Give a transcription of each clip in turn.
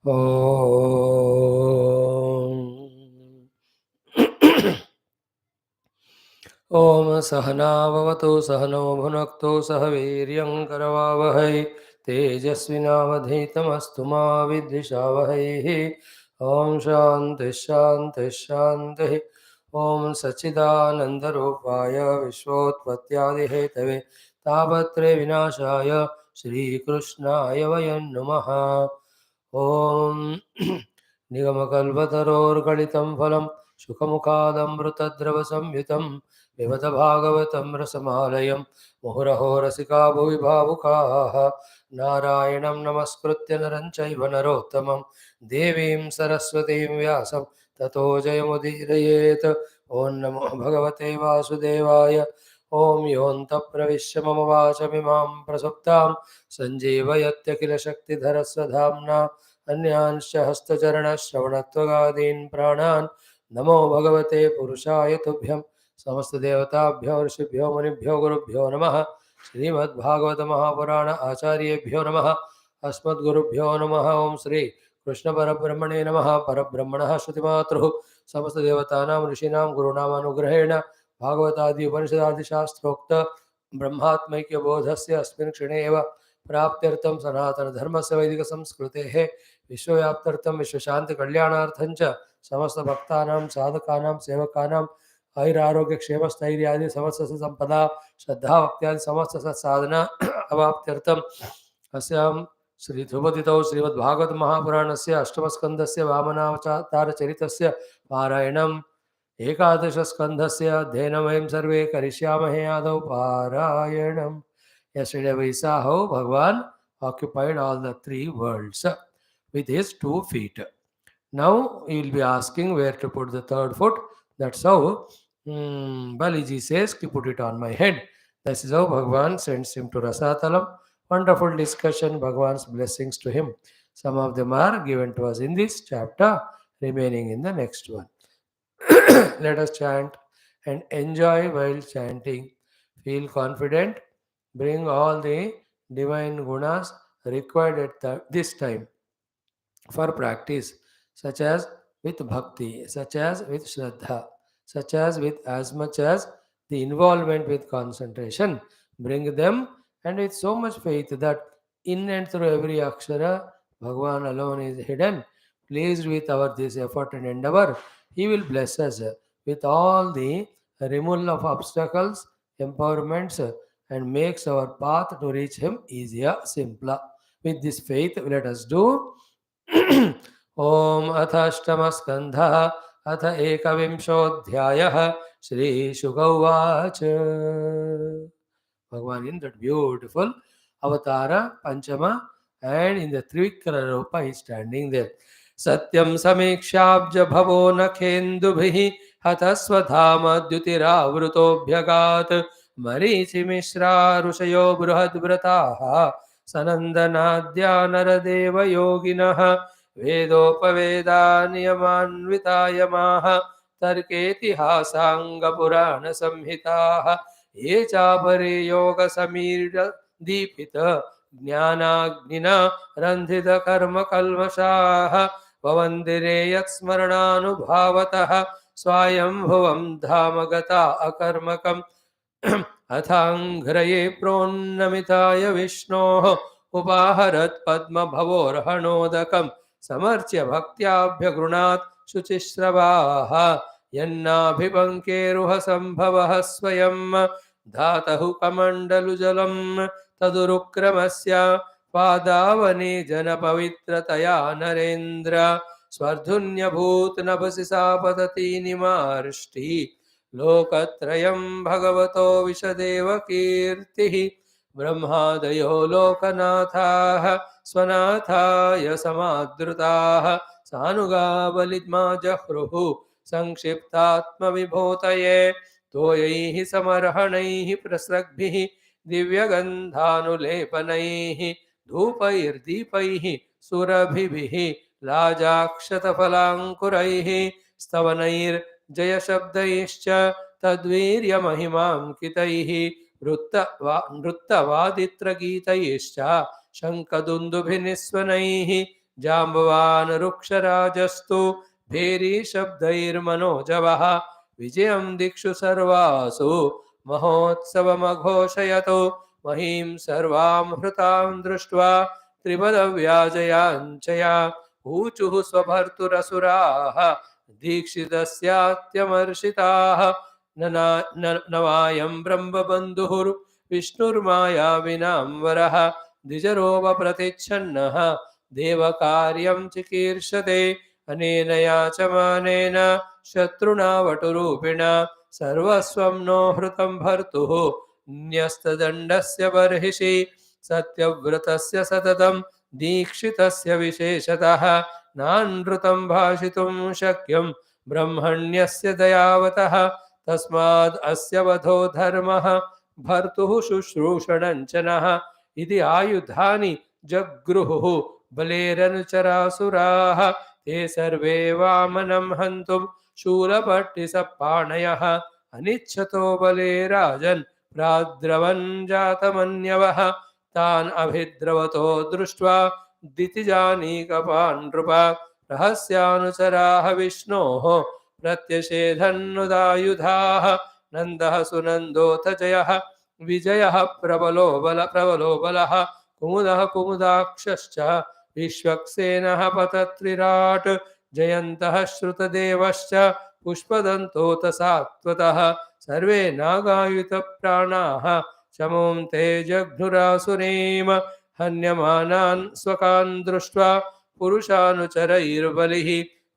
ओम सहनाववतु सहनो भुनक्तु सह वीर्यं करवावहै तेजस्विनावधीतमस्तु मा विद्विषावहैः। ओम शान्ति शान्ति शान्तिः। ओम सच्चिदानन्दरूपाय विश्वोत्पत्त्यादिहेतवे तापत्रय विनाशाय श्रीकृष्णाय वयं नुमः। ओम निगमकल्पतरोर्गलितं फलं सुखमुखादमृतद्रवसंयुतं पिबत भागवतं रसमालयं मुहुरहो रसिका भुवि भावुकाः। नारायणं नमस्कृत्य नरं चैव नरोत्तमं देवीं सरस्वतीं व्यासं ततो जयमुदीरयेत्। ॐ नमो भगवते वासुदेवाय। ॐ योऽन्तः प्रविश्य मम वाचमिमां प्रसुप्तां सञ्जीवयत्यखिलशक्तिधरस्वधाम्ना अन्यांश्च हस्तचरणश्रवणत्वगादीन् प्राणान् नमो भगवते पुरुषाय तुभ्यं। समस्तदेवताभ्यो ऋषिभ्यो मुनिभ्यो गुरुभ्यो नमः। श्रीमद्भागवत महापुराण आचार्येभ्यो नमः। अस्मद्गुरुभ्यो नमः। ओं श्री कृष्ण परब्रह्मणे नमः। परब्रह्मणः श्रुतिमातृः समस्तदेवतानां ऋषीणां गुरूणामनुग्रहेण भागवतादि उपनिषदादिशास्त्रोक्त ब्रह्मात्मैक्यबोधस्य अस्मिन् क्षणे एव प्राप्त्यर्थं सनातनधर्मस्य वैदिकसंस्कृतेः विश्वव्याप्त्यर्थं विश्वशान्तिकल्याणार्थं च समस्तभक्तानां साधकानां सेवकानां आयुरारोग्यक्षेमस्थैर्यादि समस्त संपदा श्रद्धा भक्त्यादि समस्त सत्साधना अवाप्त्यर्थम् अस्यां श्री ध्रुपदितौ श्रीमद्भागवत महापुराणस्य अष्टमस्कन्धस्य वामनावतारचरितस्य पारायणम् एकादशस्कन्धस्य अध्ययनं वयं सर्वे करिष्यामहे। आदौ पारायणम्। Yesterday we saw how Bhagavan occupied all the three worlds with his 2 feet. Now he will be asking where to put the third foot. That's how Baliji says, to put it on my head. This is how Bhagavan sends him to Rasatalam. Wonderful discussion, Bhagavan's blessings to him. Some of them are given to us in this chapter, remaining in the next one. Let us chant and enjoy while chanting. Feel confident. Bring all the divine gunas required at this time for practice, such as with bhakti, such as with shraddha, such as with as much as the involvement with concentration. Bring them, and with so much faith that in and through every akshara, Bhagavan alone is hidden. Pleased with our this effort and endeavor, He will bless us with all the removal of obstacles, empowerments, and makes our path to reach Him easier, simpler. With this faith, let us do. ओम अथ अष्टमस्कन्धः अथ एकविंशोऽध्यायः श्रीशुक उवाच। Bhagavan in that beautiful avatara Panchama and in the Trivikara Rupa is standing there. Satyam samikshābja bhavo nakhendubhihi hatasvadhama dhyutiravrutobhyagat marichi mishra rushayo bruhadvrataha sanandanadya naradeva yoginah वेदोपवेदा नियमान्वितायमाः तर्केतिहासाङ्गपुराणसंहिताः ये चापरे योगसमीरदीपित ज्ञानाग्निना रन्धितकर्मकल्मषाः भवन्दिरे यत्स्मरणानुभावतः स्वायम्भुवं धाम गता अकर्मकम् अथाङ्घ्रये प्रोन्नमिताय विष्णोः उपाहरत् पद्मभवोर्हणोदकम् समर्च्य भक्त्याभ्यगृणात् शुचिश्रवाः यन्नाभिपङ्केरुह सम्भवः स्वयं धातः कमण्डलुजलं तदुरुक्रमस्य पादावने जनपवित्रतया नरेन्द्र स्वर्धुन्यभूत् नभसि सा पतति निमार्ष्टि लोकत्रयं भगवतो विशदेव कीर्तिः ब्रह्मादयो लोकनाथाः स्वनाथाय समादृताः सानुगा बलिद्मा जह्रुः संक्षिप्तात्मविभूतये तोयैः समर्हणैः प्रस्रग्भिः दिव्यगन्धानुलेपनैः धूपैर्दीपैः सुरभिभिः लाजाक्षतफलाङ्कुरैः स्तवनैर्जयशब्दैश्च तद्वीर्यमहिमाङ्कितैः नृत्तवादित्रगीतैश्च शङ्खदुन्दुभिनिस्वनैः जाम्बवान् रुक्षराजस्तु भेरी शब्दैर्मनोजवः विजयं दिक्षु सर्वासु महोत्सवमघोषयतो महीं सर्वां हृतां दृष्ट्वा त्रिपदव्याजयाञ्चया ऊचुः स्वभर्तुरसुराः दीक्षितस्यात्यमर्षिताः नवायं ब्रह्मबन्धुः विष्णुर्मायाविनां द्विजरोपप्रतिच्छन्नः देवकार्यं चिकीर्षते अनेन याचमानेन शत्रुणा वटुरूपिणा सर्वस्वं नो हृतं भर्तुः न्यस्तदण्डस्य बर्हिषि सत्यव्रतस्य सततं दीक्षितस्य विशेषतः नानृतं भाषितुं शक्यं ब्रह्मण्यस्य दयावतः तस्माद् अस्य वधो धर्मः भर्तुः शुश्रूषणञ्चनः इति आयुधानि जगृहुः बलेरनुचरासुराः ते सर्वे वामनं हन्तुं शूलपट्टिसप्पाणयः अनिच्छतो बले राजन् प्राद्रवन् जातमन्यवः तान् अभिद्रवतो दृष्ट्वा दितिजानीकपान् नृप रहस्यानुचराः विष्णोः प्रत्यषेधन्नुदायुधाः नन्दः सुनन्दोऽथ जयः विजयः प्रबलो बलः कुमुदः कुमुदाक्षश्च विश्वक्सेनः पतत्रिराट् जयन्तः श्रुतदेवश्च पुष्पदन्तोऽथ सात्वतः सर्वे नागायुतप्राणाः शमों ते जघ्नुरासुरेम हन्यमानान् स्वकान् दृष्ट्वा पुरुषानुचरैर्बलिः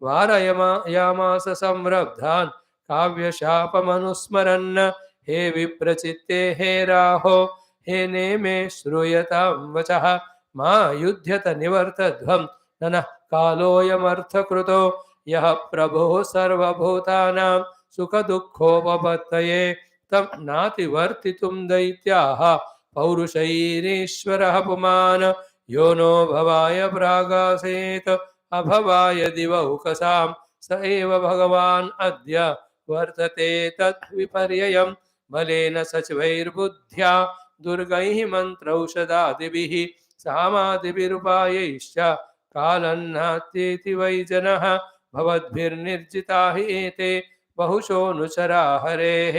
वारयामास संरब्धान् काव्यशापमनुस्मरन् हे विप्रचित्ते हे राहो हे नेमे श्रूयतां वचः मा युध्यत निवर्तध्वं ननः कालोऽयमर्थकृतो यः प्रभुः सर्वभूतानां सुखदुःखोपपत्तये तं नातिवर्तितुं दैत्याः पौरुषैरीश्वरः पुमान् यो नो भवाय प्रागासेत् अभवाय दिवौकसां स एव भगवान् अद्य वर्तते तत् विपर्ययम् बलेन सचिवैर्बुद्ध्या दुर्गैः मन्त्रौषधादिभिः सामादिभिरुपायैश्च कालन्नात्येति वै जनः भवद्भिर्निर्जिता हि एते बहुशोऽनुचरा हरेः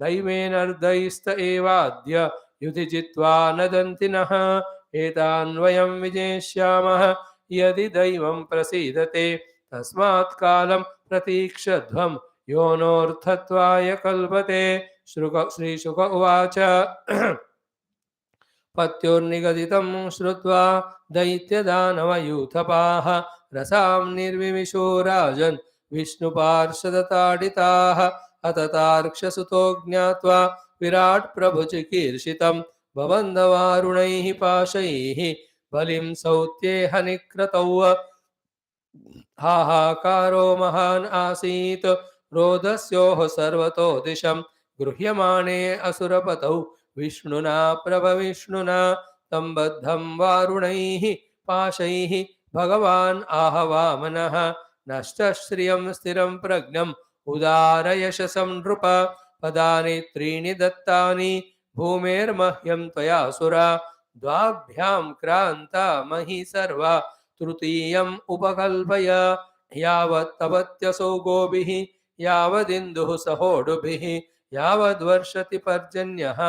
दैवेनर्दैस्त एवाद्य युधि जित्वा नदन्ति नः एतान् वयं विजेष्यामः यदि दैवं प्रसीदते तस्मात् कालं प्रतीक्षध्वं योनोऽर्थत्वाय कल्पते श्रीशुक उवाच पत्योर्निगदितं श्रुत्वा दैत्यदानवयूथपाः रसां निर्विविशो राजन् विष्णुपार्षदताडिताः अततार्क्षसुतो ज्ञात्वा विराट् प्रभुचिकीर्षितं भवन्दवारुणैः पाशैः बलिं सौत्ये हनिक्रतौ हाहाकारो महान् आसीत् रोदस्योः सर्वतो दिशं गृह्यमाणे असुरपतौ विष्णुना प्रभविष्णुना तं बद्धं वारुणैः पाशैः भगवान् आह वामनः नष्टश्रियं स्थिरं प्रज्ञम् उदारयशसं नृप पदानि त्रीणि दत्तानि भूमेर्मह्यं त्वया सुरा द्वाभ्यां क्रान्ता मही सर्वा तृतीयम् उपकल्पय यावत्तवत्यसौ गोभिः यावदिन्दुः सहोडुभिः यावद्वर्षति पर्जन्यः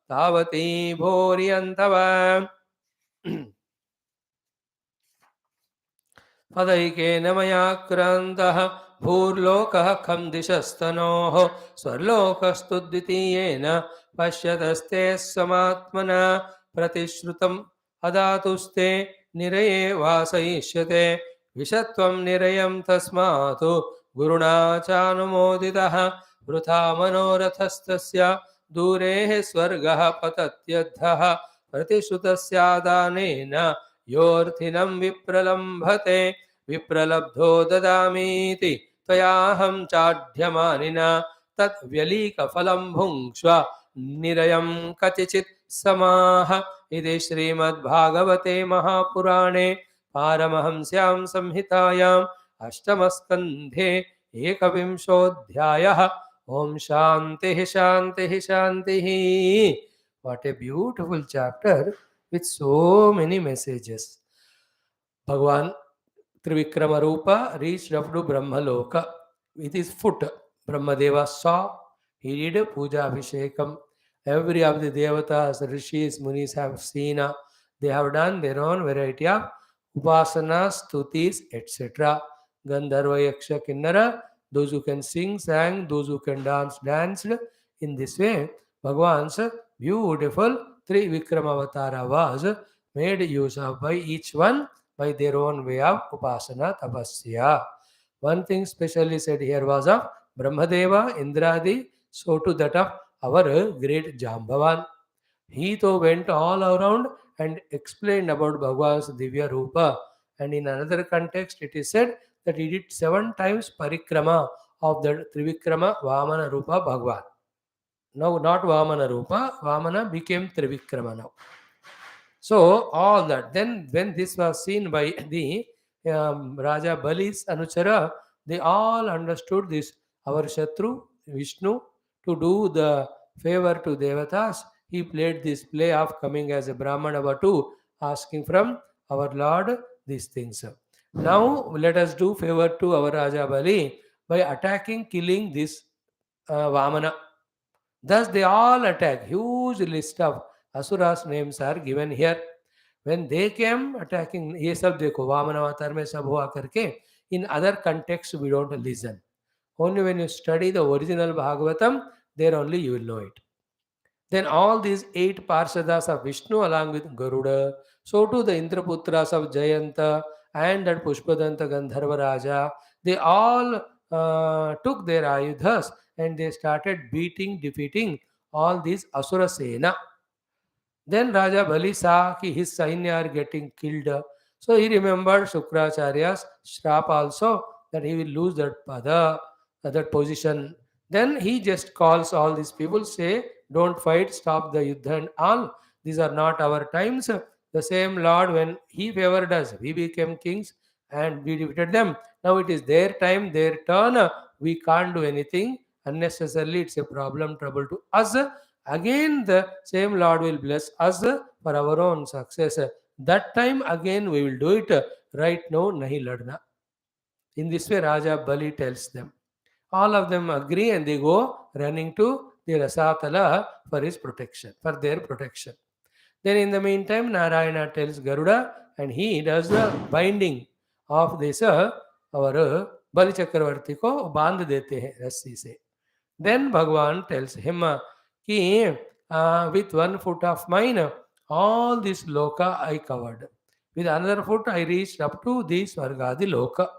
तावती भोर्यन्तव पदैकेन मया क्रान्तः भूर्लोकः खं दिशस्तनोः स्वर्लोकस्तु द्वितीयेन पश्यतस्ते समात्मना प्रतिश्रुतम् अदातुस्ते निरये वासयिष्यते विषत्वं निरयं तस्मात् गुरुणा चानुमोदितः वृथा मनोरथस्तस्य दूरेः स्वर्गः पतत्यद्धः प्रतिश्रुतस्यादानेन योऽर्थिनं विप्रलम्भते विप्रलब्धो ददामीति त्वयाहं चाढ्यमानिना तत् व्यलीकफलं भुङ्क्ष्व निरयं कतिचित् समाह इति श्रीमद्भागवते महापुराणे पारमहंस्यां संहितायाम् अष्टमस्कन्धे एकविंशोऽध्यायः ओम शांतिः शांतिः शांतिः. What a beautiful chapter with so many messages. Bhagavan Trivikrama Rupa reached up to Brahmaloka with his foot. Brahmadeva saw, he did puja abhishekam. Every of the devatas, rishis, munis have seen, they have done their own variety of upasanas, stutis, etc. Gandharva, Yaksha, Kinnara, those who can sing, sang, those who can dance, danced. In this way, Bhagavan's beautiful Trivikramavatara was made use of by each one by their own way of upasana tapasya. One thing specially said here was of Brahmadeva, Indradi, so to that of our great Jambavan. He though went all around and explained about Bhagavan's Divya Rupa. And in another context, it is said that he did 7 times parikrama of the Trivikrama Vamana Rupa Bhagavan. Now, not Vamana Rupa, Vamana became Trivikrama now. So, all that. Then, when this was seen by the Raja Bali's Anuchara, they all understood this. Our Shatru, Vishnu, to do the favor to Devatas, he played this play of coming as a Brahmana Vatu, asking from our Lord these things. Now, let us do favor to our Raja Bali by attacking, killing this Vamana. Thus, they all attack. Huge list of Asuras names are given here. When they came attacking, ये सब देखो वामन अवतार में सब हुआ करके, in other contexts we don't listen. Only when you study the original Bhagavatam, there only you will know it. Then all these 8 Parsadas of Vishnu along with Garuda, so too the Indraputras of Jayanta and that Pushpadanta Gandharva Raja, they all took their ayudhas and they started beating, defeating all these Asura Sena. Then Raja Bali saw that his Sainya are getting killed. So he remembered Shukracharya's shrap also, that he will lose that pada, that position. Then he just calls all these people, say, don't fight, stop the yuddha and all. These are not our times. The same Lord, when he favored us, we became kings and we defeated them. Now it is their time, their turn. We can't do anything. Unnecessarily, it's a problem, trouble to us. Again, the same Lord will bless us for our own success. That time again we will do it. Right now, nahi ladna. In this way, Raja Bali tells them. All of them agree and they go running to the Rasatala for his protection, for their protection. Then in the meantime, Narayana tells Garuda and he does the binding of this our Bali Chakravarti ko bandh dete hai rassi se. Then Bhagavan tells him कि with 1 foot of mine, all this loka I covered. With another foot, I reached up to the Swargadi loka.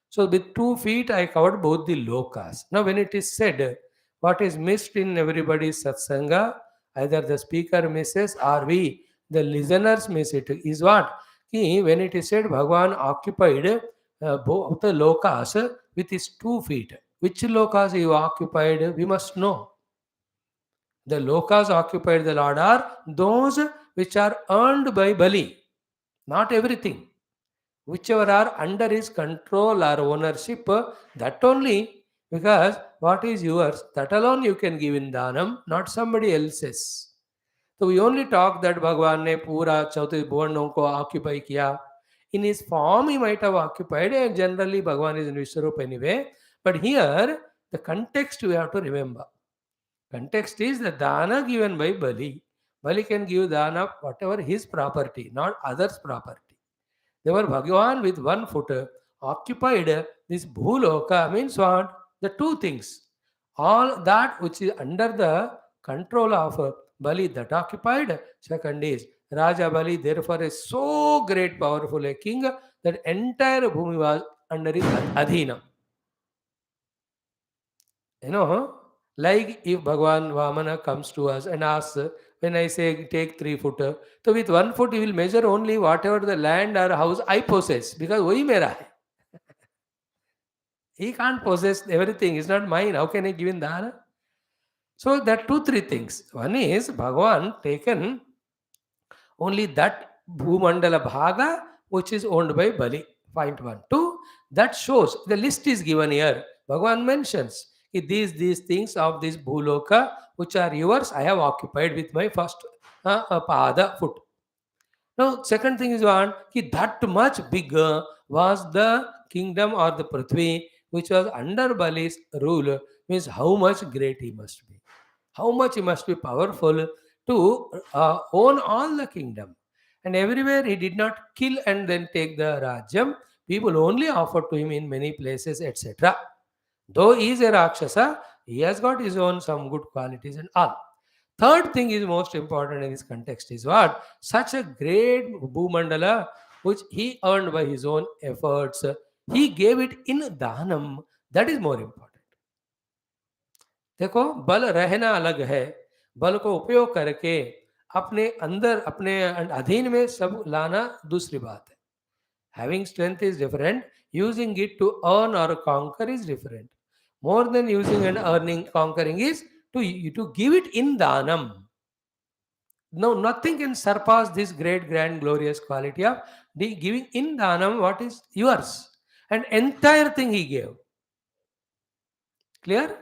So with 2 feet, I covered both the lokas. Now, when it is said, what is missed in everybody's satsanga, either the speaker misses or we, the listeners miss it, is what? Ki when it is said, Bhagavan occupied both the lokas with his 2 feet. Which lokas he occupied, we must know. The lokas occupied the Lord are those which are earned by Bali, not everything. Whichever are under his control or ownership, that only, because what is yours, that alone you can give in Dhanam, not somebody else's. So we only talk that Bhagavan ne pura chauthi bhuvannon ko occupy kiya. In his form he might have occupied, and generally Bhagavan is in Vishwarup anyway. But here, the context we have to remember. Context is the dana given by Bali. Bali can give dana whatever his property, not others' property. Therefore, Bhagavan with 1 foot occupied this bhuloka, means what? The 2 things. All that which is under the control of Bali, that occupied. Second is Raja Bali, therefore is so great, powerful a king that entire Bhumi was under his adhina. You know, like if Bhagavan Vamana comes to us and asks, when I say take 3 foot, so with 1 foot he will measure only whatever the land or house I possess, because wahi mera hai. He can't possess everything, it's not mine. How can I give in dana? So there are 2-3 things. One is Bhagavan taken only that Bhumandala Bhaga which is owned by Bali. Point 1. 2, that shows, the list is given here. Bhagavan mentions these things of this Bhuloka which are yours, I have occupied with my first pada foot. Now, second thing is what? That much bigger was the kingdom or the Prithvi which was under Bali's rule, means how much great he must be. How much he must be powerful to own all the kingdom. And everywhere he did not kill and then take the Rajyam. People only offered to him in many places, etc. Though he is a Rakshasa, he has got his own some good qualities and all. Third thing is most important in this context is what? Such a great Bhumandala which he earned by his own efforts. He gave it in Dhanam. That is more important. देखो बल रहना अलग है, बल को उपयोग करके अपने अंदर अपने अधीन में सब लाना दूसरी बात है. Having strength is different. Using it to earn or conquer is different. More than using and earning, conquering is to give it in dhanam. No, nothing can surpass this great, grand, glorious quality of giving in dhanam what is yours. And entire thing he gave. Clear?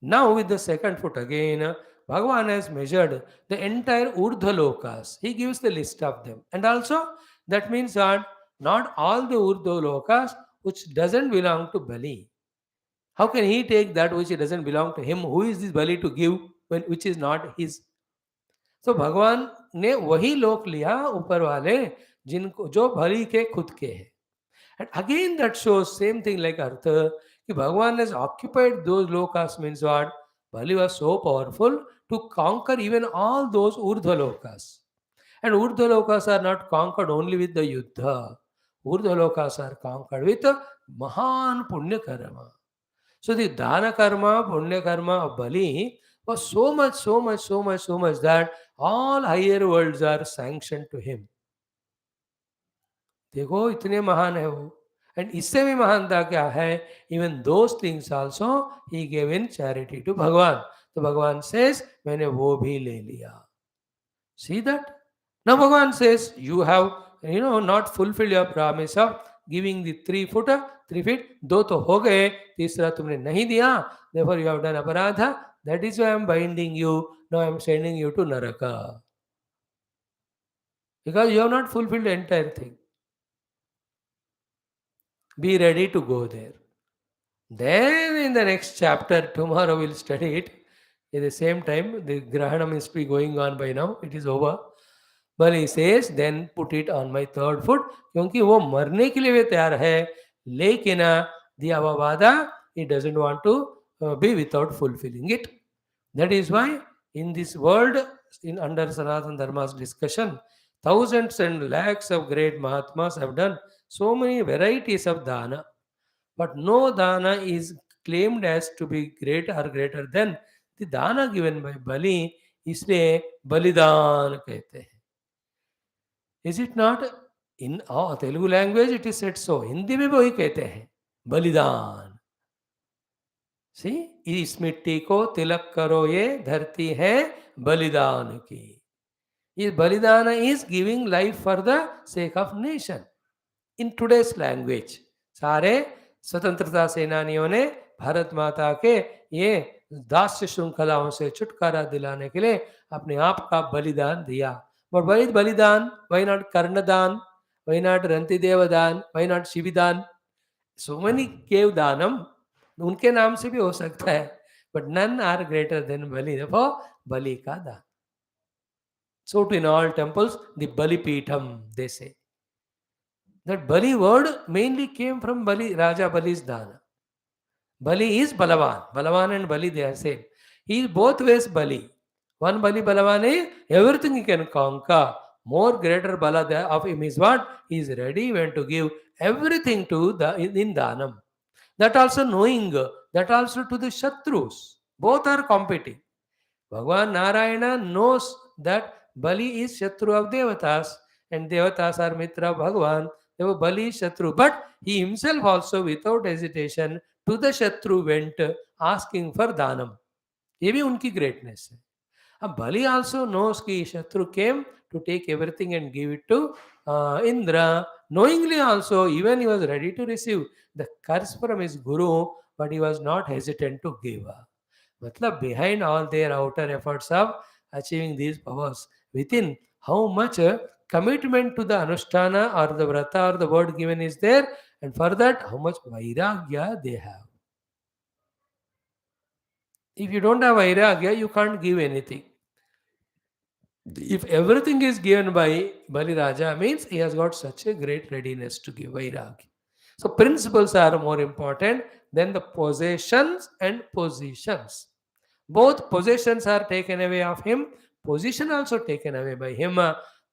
Now with the second foot again, Bhagavan has measured the entire Urdhva Lokas. He gives the list of them. And also, that means that not all the Urdhva Lokas which doesn't belong to Bali. How can he take that which doesn't belong to him? Who is this Bali to give when which is not his? तो भगवान ने वही लोक लिया ऊपर वाले जिनको जो बलि के खुद के हैं. And again that shows same thing like Artha कि भगवान has occupied those lokas means what? Bali was so powerful to conquer even all those urdhva lokas. And urdhva lokas are not conquered only with the yuddha. Urdhva lokas are conquered with mahan punya karma. So the dana karma, punya karma of Bali was so much that all higher worlds are sanctioned to him. देखो इतने महान है वो. And इससे भी महानता क्या है? Even those things also he give in charity to Bhagavan. तो भगवान सेज मैंने वो भी ले लिया. See that. Now Bhagavan says you have not fulfilled your promise of giving the 3 feet. 2 तो हो गए, तीसरा तुमने नहीं दिया. देयरफॉर यू हैव डन अपराध. That is why I am binding you. Now I am sending you to naraka. Because you have not fulfilled the entire thing. Be ready to go there. Then in the next chapter, tomorrow we'll study it. At the same time, the Grahana must be going on by now. It is over. But he says, then put it on my 3rd foot. क्योंकि वो मरने के लिए भी तैयार है, लेकिन the avavada, he doesn't want to be without fulfilling it. That is why in this world, under Sanatana Dharma's discussion, thousands and lakhs of great Mahatmas have done so many varieties of dana, but no dana is claimed as to be great or greater than the dana given by Bali. इसलिए बलिदान कहते हैं. Is it not? In Telugu language it is said so. Hindi में भी वही कहते हैं बलिदान. See, इस मिट्टी को तिलक करो ये धरती है बलिदान की. Is balidana is giving life for the sake of nation. In today's language, सारे स्वतंत्रता सेनानियों ने भारत माता के ये दास्य श्रृंखलाओं से छुटकारा दिलाने के लिए अपने आप का बलिदान दिया. But why is बलिदान? Why not कर्णदान? Why not रंति देवदान? Why not शिविदान? So many gave दानम. उनके नाम से भी हो सकता है. But none are greater than Bali. Therefore, बलि का दान. So to in all temples, the Bali Peetham, they say. That Bali word mainly came from Bali, Raja Bali's Dana. Bali is Balavan. Balavan and Bali, they are same. He is both ways Bali. One Bali Balavan is everything he can conquer. More greater Bala of him is what? He is ready even to give everything to the in Danam. That also knowing, that also to the Shatrus. Both are competing. Bhagavan Narayana knows that Bali is Shatru of Devatas and Devatas are Mitra of Bhagavan. Therefore, Bali is Shatru. But he himself also without hesitation to the Shatru went asking for Dhanam. ये भी उनकी greatness है. अब Bali also knows कि Shatru came to take everything and give it to Indra. Knowingly also, even he was ready to receive the curse from his guru, but he was not hesitant to give. मतलब behind all their outer efforts of achieving these powers, within how much commitment to the anushtana or the vrata or the word given is there, and for that, how much vairagya they have. If you don't have vairagya, you can't give anything. If everything is given by Bali Raja, means he has got such a great readiness to give vairagya. So principles are more important than the possessions and positions. Both possessions are taken away of him, position also taken away by him,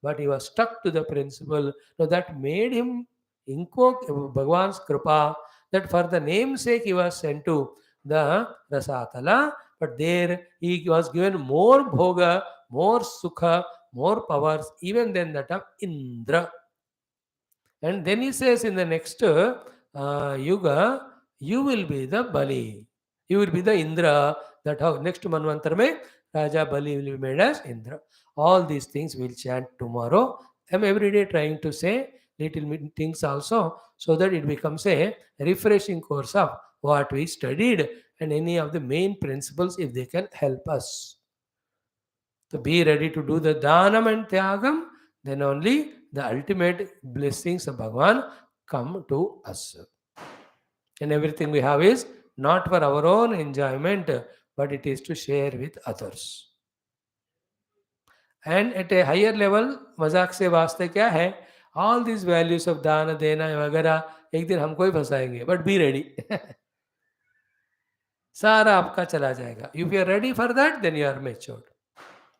but he was stuck to the principle. So that made him invoke Bhagavan's kripa, that for the namesake he was sent to the Rasatala, but there he was given more bhoga, more sukha, more powers, even than that of Indra. And then he says in the next yuga, you will be the Bali. You will be the Indra. That how next Manvantar mein Raja Bali will be made as Indra. All these things we'll chant tomorrow. I'm every day trying to say little things also, so that it becomes a refreshing course of what we studied and any of the main principles if they can help us. To be ready to do the dhanam and tyagam, then only the ultimate blessings of Bhagavan come to us. And everything we have is not for our own enjoyment, but it is to share with others. And at a higher level, मजाक से वास्ते क्या है? All these values of दान देना वगैरह एक दिन हमको ही फंसाएंगे. But be ready. सारा आपका चला जाएगा. If you are ready for that, then you are matured.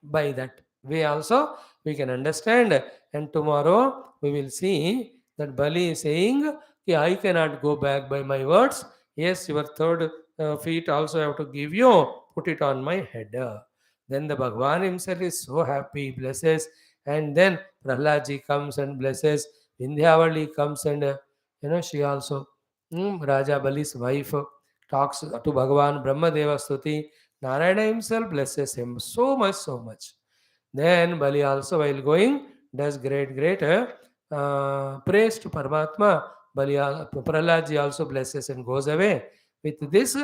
By that way also we can understand, and tomorrow we will see that Bali is saying, I cannot go back by my words. Yes, your third feet also have to give you, put it on my head. Then the Bhagavan himself is so happy, blesses, and then Prahladaji comes and blesses. Vindhyavali comes and she also, Raja Bali's wife, talks to Bhagavan, Brahmadeva Stuti. Narayana himself blesses him so much, so much. Then Bali also, while going, does great praise to Paramatma. Prahladaji also blesses and goes away. With this,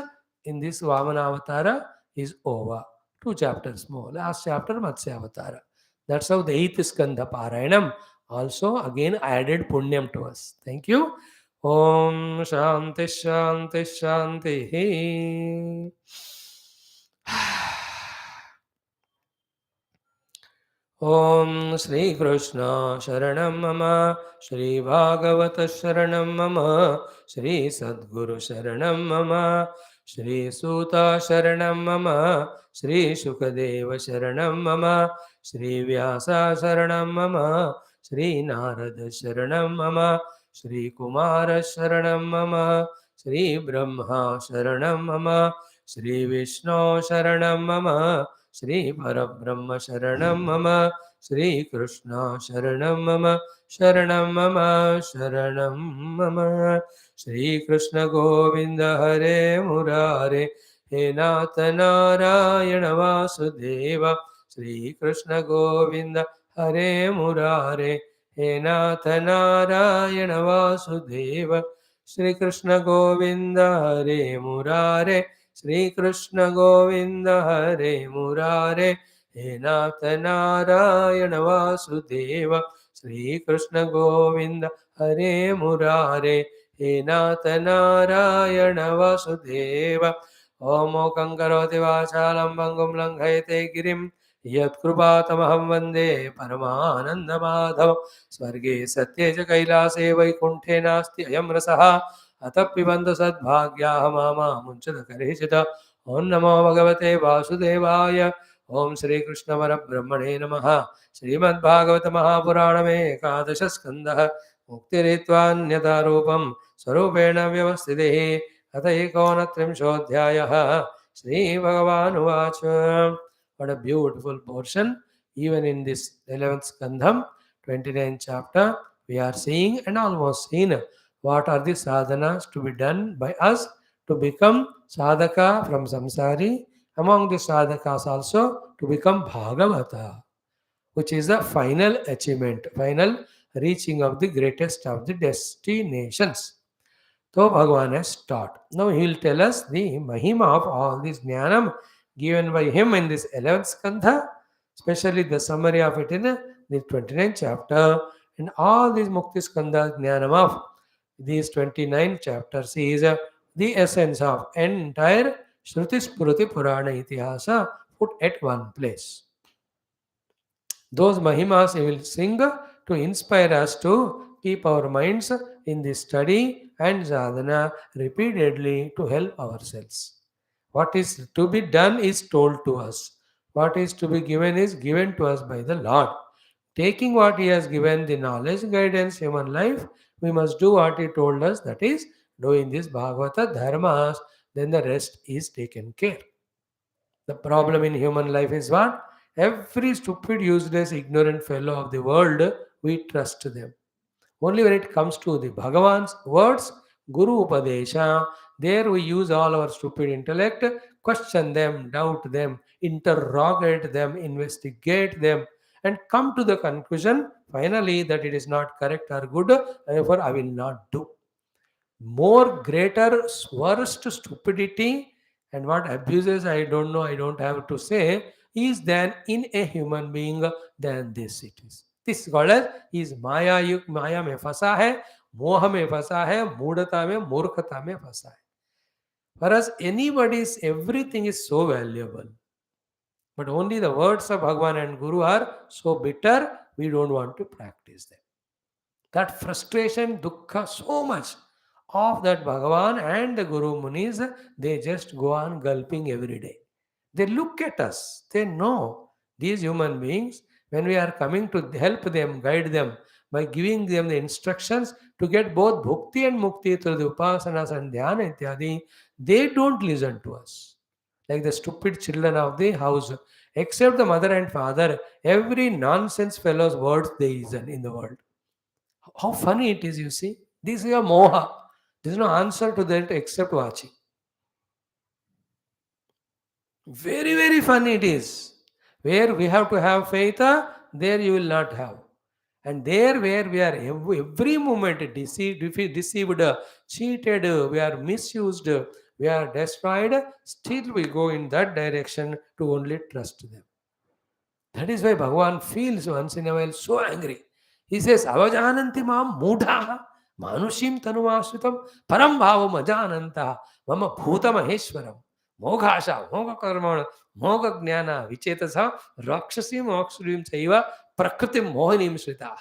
in this Vamana Avatara is over. 2 chapters more. Last chapter, Matsya Avatara. That's how the 8th Skandha Parayanam also again added Punyam to us. Thank you. Om Shanti Shanti Shanti. Om Sri Krishna Sharanam Mama, Sri Bhagavata Sharanam Mama, Sri Sadguru Sharanam Mama, Sri Suta Sharanam Mama, Sri Shukadeva Sharanam Mama, Sri Vyasa Sharanam Mama, Sri Narada Sharanam Mama, Sri Kumara Sharanam Mama, Sri Brahma Sharanam Mama, Sri Vishnu Sharanam Mama, Shri Parabrahma Sharanam Mama, Shri Krishna Sharanam Mama, Sharanam Mama, Sharanam Mama, Shri Krishna Govinda Hare Murare, He Nata Narayana Vasudeva, Shri Krishna Govinda Hare Murare, He Nata Narayana Vasudeva, Shri Krishna Govinda Hare Murare, Shri Krishna Govinda Hare Murare, He Nata Narayana Vasudeva, Shri Krishna Govinda Hare Murare, He Nata Narayana Vasudeva. Om Mokam Karoti Vachalam Bangum Langhayate Girim, Yat Krupatamaham Vande Paramananda Madhavam, Swarge Satyeja Kailase Vaikunthe Nasti Ayam Rasaha, अतपिबंध सद्भाग्या मामा मुंचत करेचित. ओम नमो भगवते वासुदेवाय. ओम श्री कृष्ण परब्रह्मणे नमः. श्रीमद्भागवत महापुराण में एकादश स्कंदः मुक्तिरित्वान्यथा रूपं स्वरूपेण व्यवस्थितिः. अत एकोनत्रिंशोऽध्यायः. Shri भगवानुवाच. What a beautiful portion. Even in this 11th skandham, 29th chapter, we are seeing and almost seen what are the sadhanas to be done by us to become sadhaka from samsari. Among the sadhakas also to become Bhagavata, which is the final achievement, final reaching of the greatest of the destinations. So Bhagavan has taught. Now he will tell us the Mahima of all this Jnanam given by him in this 11th Skandha, especially the summary of it in the 29th chapter, and all these Mukti Skandha Jnanam of these 29 chapters is the essence of entire Shruti Spruti Purana Itihasa put at one place. Those Mahimas we will sing to inspire us to keep our minds in the study and sadhana repeatedly to help ourselves. What is to be done is told to us. What is to be given is given to us by the Lord. Taking what He has given, the knowledge, guidance, human life, we must do what He told us, that is, doing this Bhagavata Dharmas, then the rest is taken care. The problem in human life is what? Every stupid, useless, ignorant fellow of the world, we trust them. Only when it comes to the Bhagavan's words, Guru Upadesha, there we use all our stupid intellect, question them, doubt them, interrogate them, investigate them, and come to the conclusion finally that it is not correct or good, therefore I will not do. More greater, worst stupidity and what abuses I don't know, I don't have to say, is than in a human being than this it is. This is called as is Maya yug, Maya में फंसा है, मोह में फंसा है, मूढ़ता में, मूर्खता में फंसा है. For us, anybody's everything is so valuable. But only the words of Bhagavan and Guru are so bitter, we don't want to practice them. That frustration, dukkha, so much of that Bhagavan and the Guru Munis, they just go on gulping every day. They look at us, they know these human beings, when we are coming to help them, guide them, by giving them the instructions to get both bhukti and mukti through the upasanas and dhyana ityadi, they don't listen to us. Like the stupid children of the house, except the mother and father, every nonsense fellow's words they listen in the world. How funny it is, you see. This is a moha. There is no answer to that except watching. Very, very funny it is. Where we have to have faith, there you will not have. And there where we are every moment deceived, cheated, we are misused, we are destroyed, still we go in that direction to only trust them. That is why Bhagavan feels once in a while so angry. He says, Avajananti mam mudha manushim tanumashritam param bhavam ajananta mama bhuta maheshwaram moghasha moga karmana moga jnana vichetasa rakshasim aksurim chaiva prakritim mohanim shrita.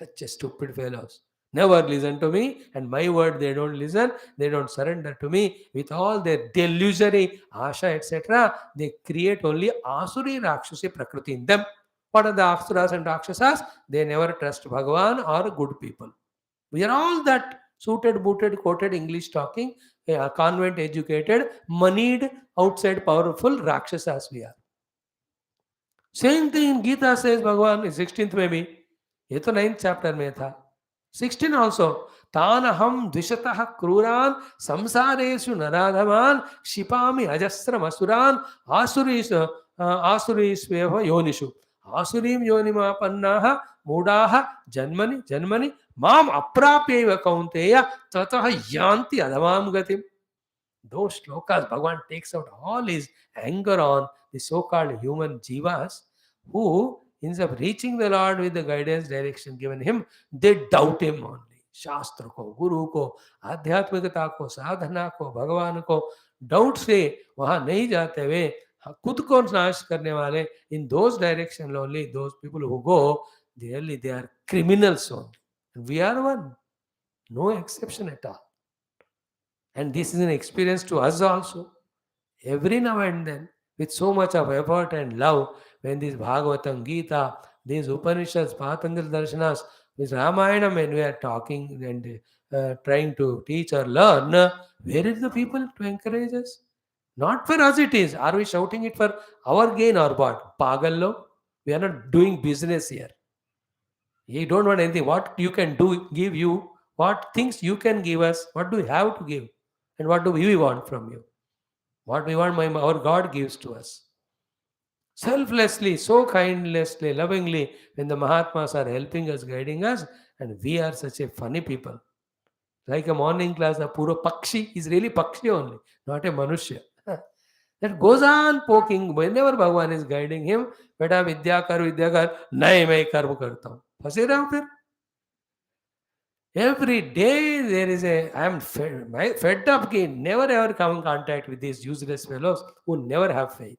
Such a stupid fellows. Never listen to me, and my word they don't listen, they don't surrender to me. With all their delusory asha, etc., they create only asuri rakshasi prakriti in them. What are the asuras and rakshasas? They never trust Bhagavan or good people. We are all that suited, booted, quoted, English talking, convent educated, moneyed, outside powerful rakshasas we are. Same thing in Gita says Bhagavan in 16th maybe. ये तो 9th chapter में था. 16 also. तानहम द्विषतः क्रूरान संसारेषु नराधमान क्षिपामि अजस्रम असुरान आसुरीष्वेव योनिषु आसुरीं योनिमापन्नाः मूढाः जन्मनि जन्मनि माम अप्राप्यैव कौन्तेय ततः यान्ति अधमां गतिम्. Those shlokas, Bhagavan takes out all his anger on the so-called human jivas who, instead of reaching the Lord with the guidance, direction given him, they doubt him only. शास्त्र को, गुरु को, आध्यात्मिकता को, साधना को, भगवान को डाउट से वहां नहीं जाते हुए खुद को नाश करने वाले, in those direction only, those people who go, really they are criminals only. And we are one. No exception at all. And this is an experience to us also. Every now and then, with so much of effort and love, when this Bhagavatam, Gita, these Upanishads, Patanjali Darshanas, this Ramayana, when we are talking and trying to teach or learn, where is the people to encourage us? Not for us it is. Are we shouting it for our gain or what? Pagallo? We are not doing business here. You don't want anything. What you can do, give you. What things you can give us. What do we have to give? And what do we want from you? What we want, our God gives to us. Selflessly, so kindlessly, lovingly, when the Mahatmas are helping us, guiding us, and we are such a funny people. Like a morning class, a puro Pakshi is really Pakshi only, not a Manushya. That goes on poking whenever Bhagwan is guiding him. बेटा विद्या कर, नहीं मैं कर्म करता हूँ, फंसे रहो फिर. Every day there is a, I am fed up ki never ever come in contact with these useless fellows who never have faith.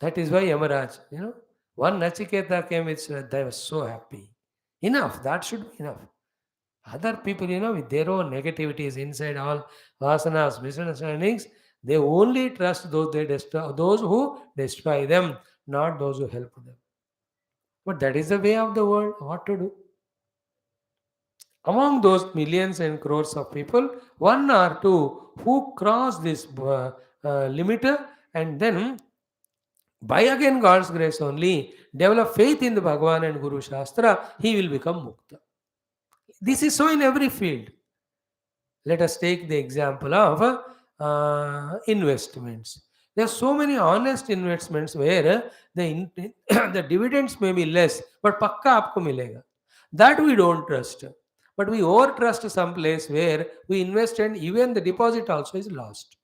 That is why Yamaraj, one Nachiketa came with Shraddha, I was so happy. Enough, that should be enough. Other people, with their own negativities inside, all vasanas, misunderstandings, they only trust those who destroy them, not those who help them. But that is the way of the world. What to do? Among those millions and crores of people, one or two who cross this limiter and then, by again God's grace only, develop faith in the Bhagavan and Guru Shastra, he will become Mukta. This is so in every field. Let us take the example of investments. There are so many honest investments where the dividends may be less, but pakka aapko milega. That we don't trust. But we over trust some place where we invest and even the deposit also is lost.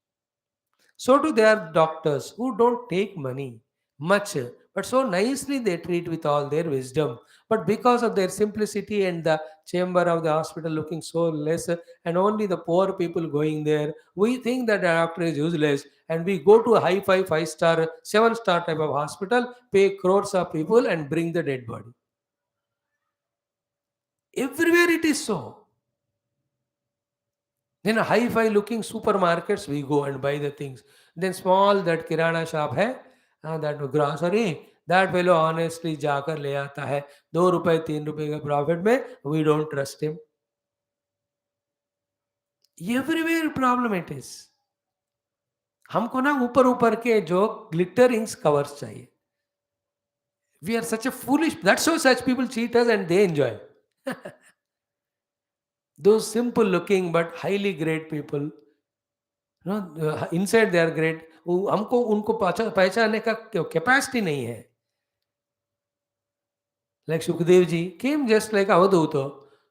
So too there are doctors who don't take money much, but so nicely they treat with all their wisdom. But because of their simplicity and the chamber of the hospital looking so less, and only the poor people going there, we think that the doctor is useless, and we go to a high five-star, seven-star type of hospital, pay crores of people, and bring the dead body. Everywhere it is so. Then high-fi looking supermarkets, we go and buy the things. Then small that kirana shop hai, that grocery, that fellow honestly जाकर ले आता है 2 रुपए 3 रुपए का profit में. We don't trust him. Everywhere problem it is. हमको ना ऊपर ऊपर के जो glittering covers चाहिए. We are such a foolish. That's why such people cheat us and they enjoy. Those simple looking but highly great people, inside they are great. हमको उनको पहचानने का कैपेसिटी नहीं है. Like Sukhdev ji came just like Avadhuta.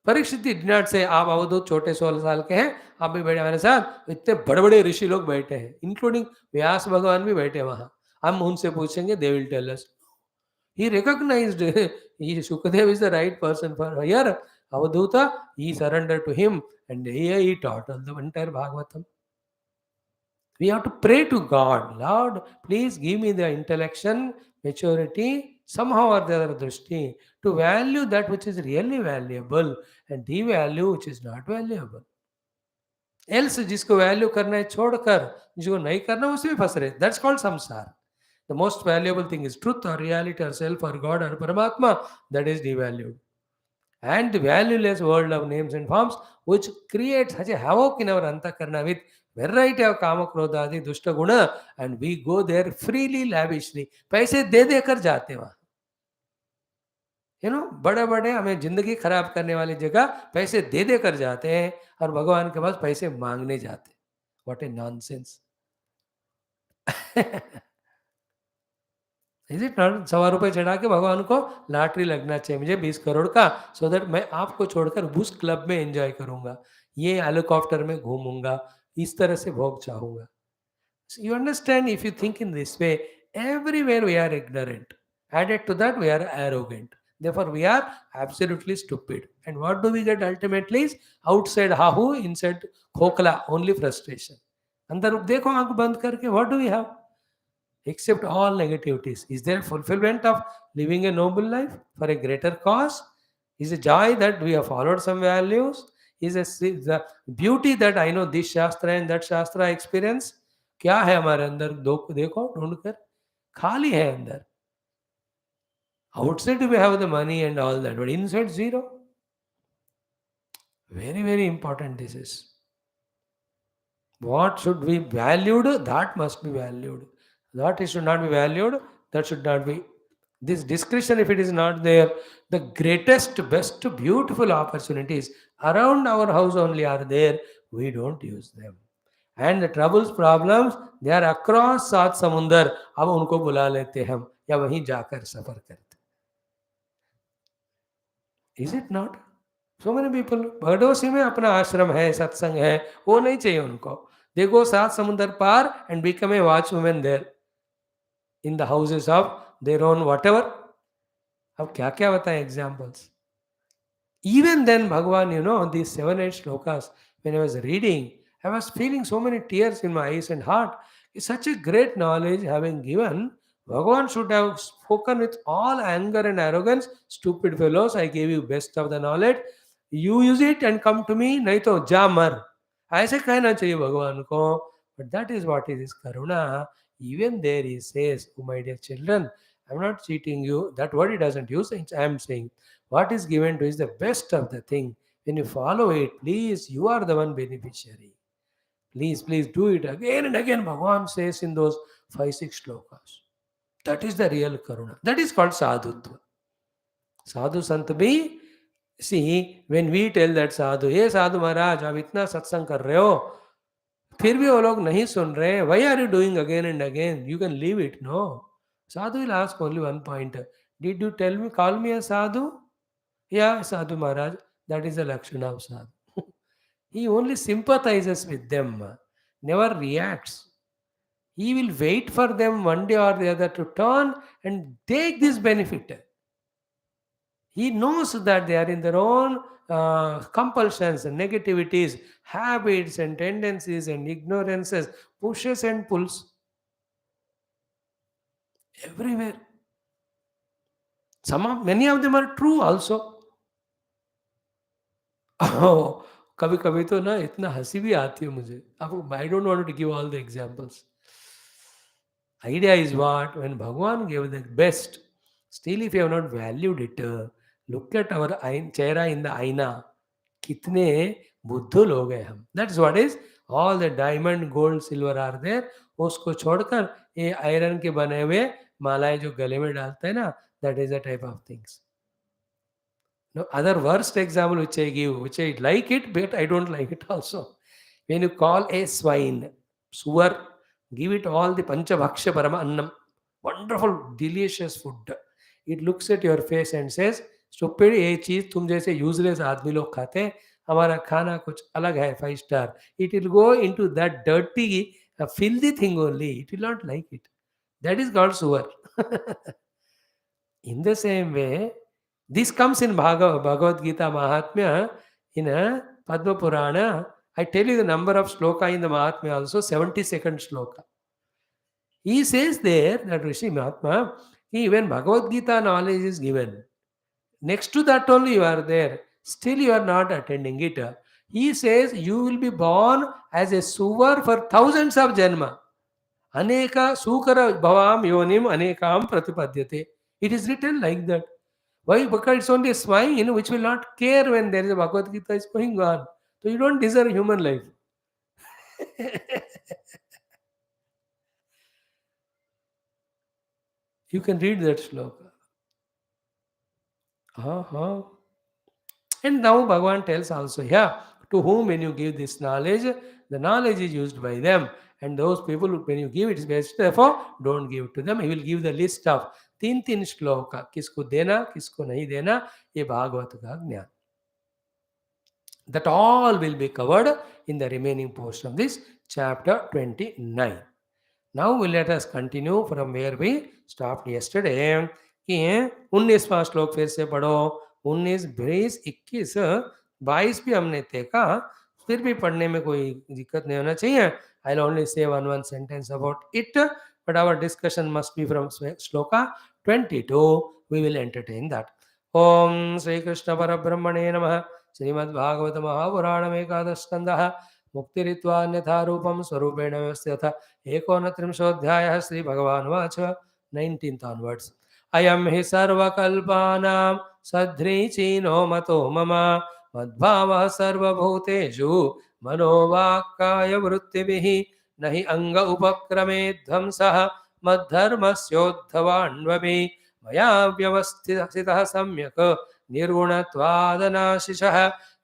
Parikshit did not say आप अवधूत छोटे 16 साल के हैं, आप भी बैठे हमारे साथ. इतने बड़े बड़े ऋषि लोग बैठे हैं, इंक्लूडिंग व्यास भगवान भी बैठे वहां. हम उनसे पूछेंगे, they will tell us. He recognized Sukadev is the right person for here. Avadhuta, he surrendered to him and he taught all the entire Bhagavatam. We have to pray to God. Lord, please give me the intellection, maturity, somehow or the other drishti, to value that which is really valuable and devalue which is not valuable. Else, जिसको value करना है छोड़कर जिसको नहीं करना उसमें फंस रहे. That's called samsara. The most valuable thing is truth or reality or self or God or Paramatma, that is devalued. And the valueless world of names and forms, which creates such a havoc in our antakarna with variety of kama krodha adi dushta guna, and we go there freely, lavishly. पैसे दे देकर जाते वहां. बड़े बड़े हमें जिंदगी खराब करने वाली जगह पैसे दे देकर जाते हैं और भगवान के पास पैसे मांगने जाते. What a nonsense. Is it not? 100 रुपये चढ़ा के भगवान को लॉटरी लगना चाहिए मुझे 20 करोड़ का, सो दैट मैं आपको छोड़कर उस क्लब में एंजॉय करूंगा, ये हेलीकॉप्टर में घूमूंगा, इस तरह से भोग चाहूंगा. You understand? If you think in this way, everywhere we are ignorant, added to that we are arrogant, therefore we are absolutely stupid. And what do we get ultimately is outside hahu, inside khokla, only frustration. अंदर देखो आंख बंद करके, what do we have except all negativities? Is there fulfillment of living a noble life for a greater cause? Is a joy that we have followed some values? Is the beauty that I know this shastra and that shastra experience? क्या है हमारे अंदर? देखो ढूंढ कर, खाली है अंदर. Outside we have the money and all that, but inside zero. Very, very important this is. What should be valued, that must be valued. That it should not be valued, that should not be. This discretion, if it is not there, the greatest, best, beautiful opportunities around our house only are there. We don't use them. And the troubles, problems, they are across सात समुंदर. अब उनको बुला लेते हम या वहीं जाकर सफर करते. Is it not? So many people, बड़ोसी में अपना आश्रम है, सत्संग है, वो नहीं चाहिए उनको. They go Saat Samundar Par and become a watchwoman there in the houses of their own whatever. अब क्या क्या बताएं examples. Even then, Bhagavan, these 7, 8 shlokas, when I was reading, I was feeling so many tears in my eyes and heart. It's such a great knowledge having given. Bhagavan should have spoken with all anger and arrogance. Stupid fellows, I gave you best of the knowledge. You use it and come to me, नहीं तो जा मर. ऐसे कहना चाहिए भगवान को. But that is what is his karuna. Even there he says, oh my dear children, I'm not cheating you. That word he doesn't use. I am saying, what is given to is the best of the thing. When you follow it, please, you are the one beneficiary. Please, please do it again and again. Bhagavan says in those 5, 6 shlokas. That is the real karuna. That is called sadhutva. Sadhu Sant bhi, see, when we tell that sadhu, hey sadhu Maharaj, आप इतना सत्संग कर रहे हो, फिर भी वो लोग नहीं सुन रहे, why are you doing again and again? You can leave it, no. Sadhu will ask only one point. Did you call me a sadhu? Yeah, Sadhu Maharaj, that is the Lakshana of Sadhu. He only sympathizes with them, never reacts. He will wait for them one day or the other to turn and take this benefit. He knows that they are in their own compulsions and negativities, habits and tendencies and ignorances, pushes and pulls everywhere. Many of them are true also. Oh, कभी कभी तो ना इतना हंसी भी आती है मुझे. I don't want to give all the examples. Idea is what? When Bhagavan gave the best, still if you have not valued it, look at our chehra in the aina. कितने बुद्धू लोग हैं हम. That's what is. All the diamond, gold, silver are there. उसको छोड़कर ये iron के बने हुए मालाएं जो गले में डालते हैं ना, that is the type of things. No, other worst example which I give, which I like it, but I don't like it also. When you call a swine, suvar, give it all the panchabhaksha parama annam, wonderful, delicious food. It looks at your face and says, stupid, ये चीज तुम जैसे useless आदमी लोग खाते हैं, हमारा खाना कुछ अलग है, 5 star. It will go into that dirty, filthy thing only. It will not like it. That is called suvar. In the same way, this comes in Bhagavad Gita Mahatmya, in a Padma Purana. I tell you the number of shloka in the Mahatmya also, 72nd shloka. He says there that Rishi Mahatma, when Bhagavad Gita knowledge is given, next to that only you are there, still you are not attending it. He says you will be born as a suvar for thousands of janma. Aneka sukara bhavam yonim anekam pratipadyate. It is written like that. Why? Because it's only a swine which will not care when there is a Bhagavad Gita is going on. So you don't deserve human life. You can read that shloka. And now Bhagavan tells also, to whom when you give this knowledge, the knowledge is used by them. And those people, when you give it is best, therefore, don't give it to them. He will give the list of 3 shloka, किसको देना, किसको नहीं देना, ये भागवत का ज्ञान. That all will be covered in the remaining portion of this chapter 29. Now let us continue from where we stopped yesterday. कि 19वां श्लोक फिर से पढ़ो. 19, 20, 21, 22 भी हमने देखा, फिर भी पढ़ने में कोई दिक्कत नहीं होना चाहिए. I'll only say one sentence about it, but our discussion must be from shloka 22. We will entertain that. Om Sri Krishna Parabrahmane Namaha. Srimad Bhagavatam Mahapuranam SKANDHA-11 Muktiritva Nyatha Rupam Swarupena Vyastha Ekonatrimshodhyaya Sri Bhagavan Vacha 19th onwards. Ayam hi sarva kalpanam sadhri chino mato mama madbhava sarva bhuteju मनोवाक्काय वृत्तिभिः नहि अंग उपक्रमे ध्वंसः मद्धर्मस्योद्धवान्वपि मया व्यवस्थितः सम्यक् निर्गुणत्वादनाशिषः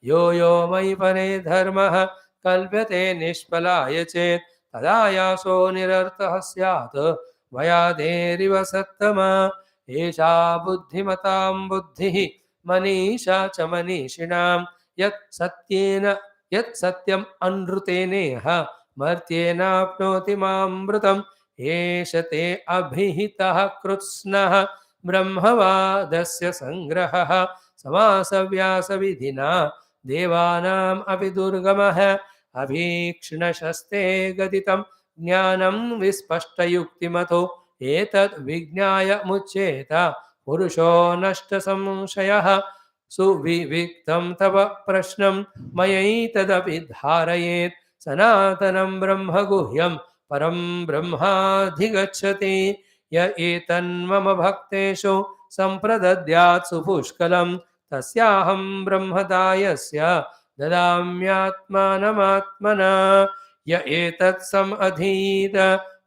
यो यो मयि परे धर्मः कल्प्यते निष्फलाय चेत् तदायासो निरर्थः स्यात् वयादेरिव सत्तमा एषा बुद्धिमतां बुद्धिः मनीषा च मनीषिणां यत् सत्येन यत् सत्यम अनृतेनेह मर्त्येनाप्नोति मामृतम् एष ते अभिहितः कृत्स्नः ब्रह्मवादस्य संग्रहः समासव्यासविधिना देवानाम् अपि दुर्गमः अभीक्ष्णशस्ते गदितं ज्ञानं विस्पष्टयुक्तिमतो एतद् विज्ञाय मुच्येत पुरुषो नष्टसंशयः सुविविक्तं तव प्रश्नं मयैतदपि धारयेत् सनातनं ब्रह्म गुह्यं परं ब्रह्माधिगच्छति य एतन्मम भक्तेषु सम्प्रदद्यात् सुपुष्कलं तस्याहं ब्रह्मदायस्य ददाम्यात्मानमात्मना य एतत् समधीत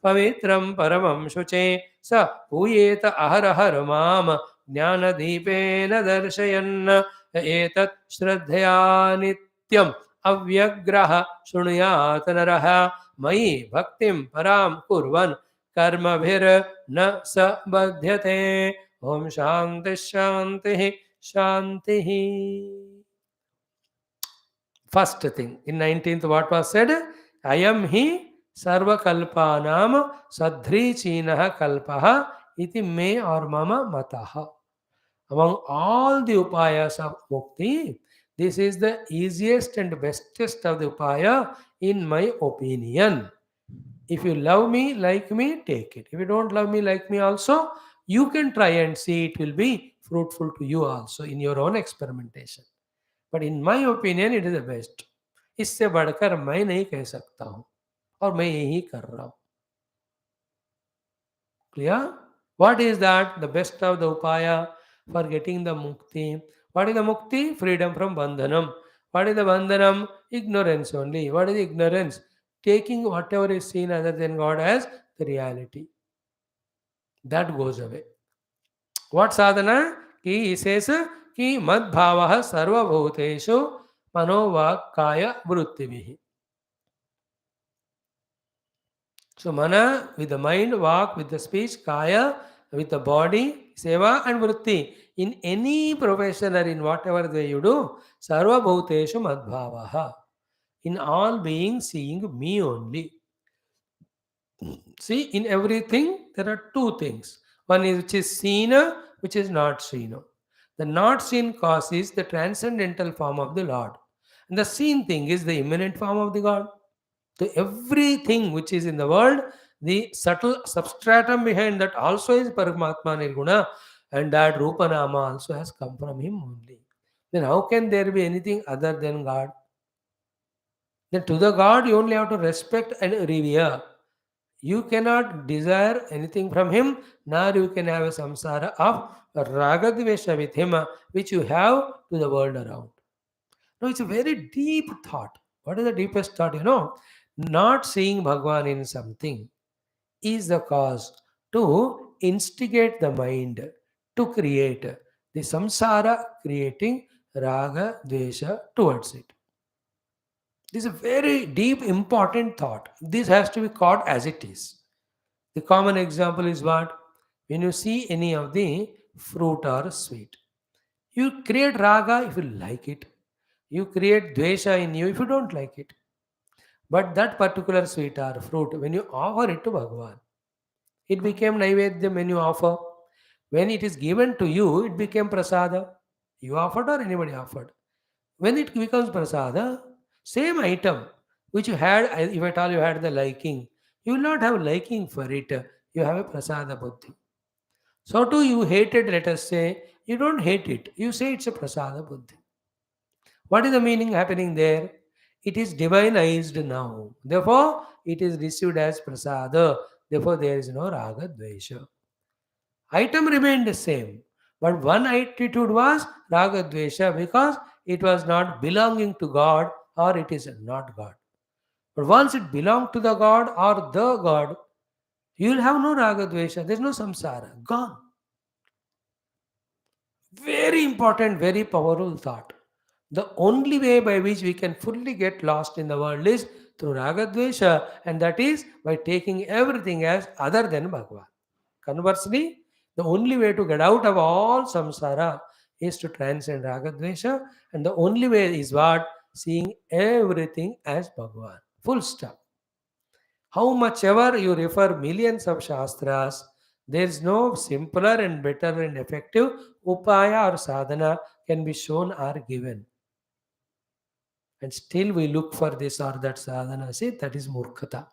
पवित्रं परमं शुचे स पूयेत अहरहर माम ज्ञानदीपेन दर्शयन् एतत् श्रद्धया नित्यम् अव्यग्रह शृणुयात् नरः मयि भक्तिं परां कुर्वन् कर्मभिर्न स बध्यते ओम शांति शांति शांति. First thing in 19th what was said? I am he सर्वकल्पानां सध्रीचीनः कल्पः इति मे और मम मतः. Among all the upayas of mukti, this is the easiest and bestest of the upaya in my opinion. If you love me, like me, take it. If you don't love me, like me also, you can try and see it will be fruitful to you also in your own experimentation. But in my opinion, it is the best. इससे बढ़कर मैं नहीं कह सकता हूँ और मैं यही कर रहा हूँ. Clear? What is that? The best of the upaya for getting the mukti. What is the mukti? Freedom from bandhanam. What is the bandhanam? Ignorance only. What is ignorance? Taking whatever is seen other than God as the reality. That goes away. What sadhana? He says कि मद्भावः सर्वभूतेषु मनोवाक्काय वृत्तिभिः. So mana with the mind, vak with the speech, kaya with the body, seva and vritti. In any profession or in whatever way you do, sarva bhuteshu madbhavaha. In all beings seeing me only. See, in everything there are two things. One is which is seen, which is not seen. The not seen cause is the transcendental form of the Lord. And the seen thing is the immanent form of the God. So everything which is in the world, the subtle substratum behind that also is Paramatma Nirguna, and that Rupa Nama also has come from him only. Then how can there be anything other than God? Then to the God you only have to respect and revere. You cannot desire anything from him, nor you can have a samsara of ragadvesha with him, which you have to the world around. No, it's a very deep thought. What is the deepest thought? Not seeing Bhagavan in something is the cause to instigate the mind to create the samsara, creating raga, dvesha towards it. This is a very deep, important thought. This has to be caught as it is. The common example is what? When you see any of the fruit or sweet, you create raga if you like it. You create dvesha in you if you don't like it. But that particular sweet or fruit, when you offer it to Bhagavan, it became naivedyam when you offer. When it is given to you, it became prasada. You offered or anybody offered. When it becomes prasada, same item which you had, if at all you had the liking, you will not have liking for it. You have a prasada buddhi. So too you hate it, let us say, you don't hate it. You say it's a prasada buddhi. What is the meaning happening there? It is divinized now. Therefore, it is received as prasada. Therefore, there is no raga dvesha. Item remained the same. But one attitude was raga dvesha because it was not belonging to God or it is not God. But once it belonged to the God or the God, you will have no raga dvesha. There is no samsara. Gone. Very important, very powerful thought. The only way by which we can fully get lost in the world is through raga dvesha, and that is by taking everything as other than Bhagavan. Conversely, the only way to get out of all samsara is to transcend raga dvesha, and the only way is what? Seeing everything as Bhagavan. Full stop. How much ever you refer millions of Shastras, there is no simpler and better and effective upaya or sadhana can be shown or given. And still we look for this or that sadhana. See, that is murkhata.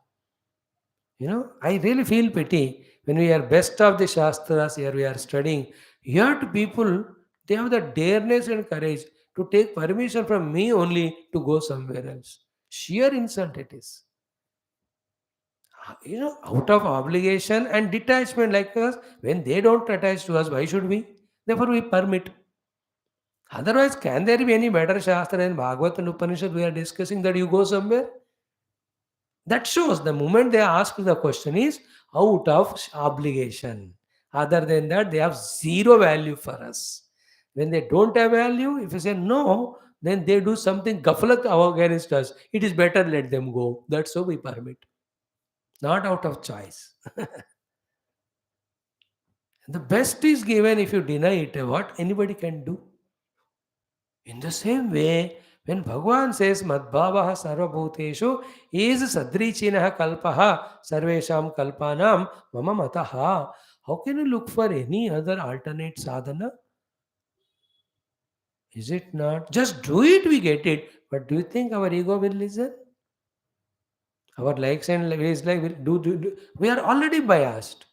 I really feel pity when we are best of the Shastras here, we are studying. Yet people, they have the dareness and courage to take permission from me only to go somewhere else. Sheer insult it is. Out of obligation and detachment like us, when they don't attach to us, why should we? Therefore, we permit. Otherwise, can there be any better Shastra than Bhagavad and Upanishad we are discussing that you go somewhere? That shows the moment they ask the question is out of obligation. Other than that, they have zero value for us. When they don't have value, if you say no, then they do something gafalat against us. It is better let them go. That's how we permit. Not out of choice. The best is given if you deny it. What anybody can do? In the same way, when Bhagavan says Madbhavaha Sarvabhuteshu is Sadrichinaha Kalpaha Sarvesham Kalpanam Mama Mataha, how can you look for any other alternate sadhana? Is it not? Just do it, we get it. But do you think our ego will listen? Our likes and ways like will do. We are already biased.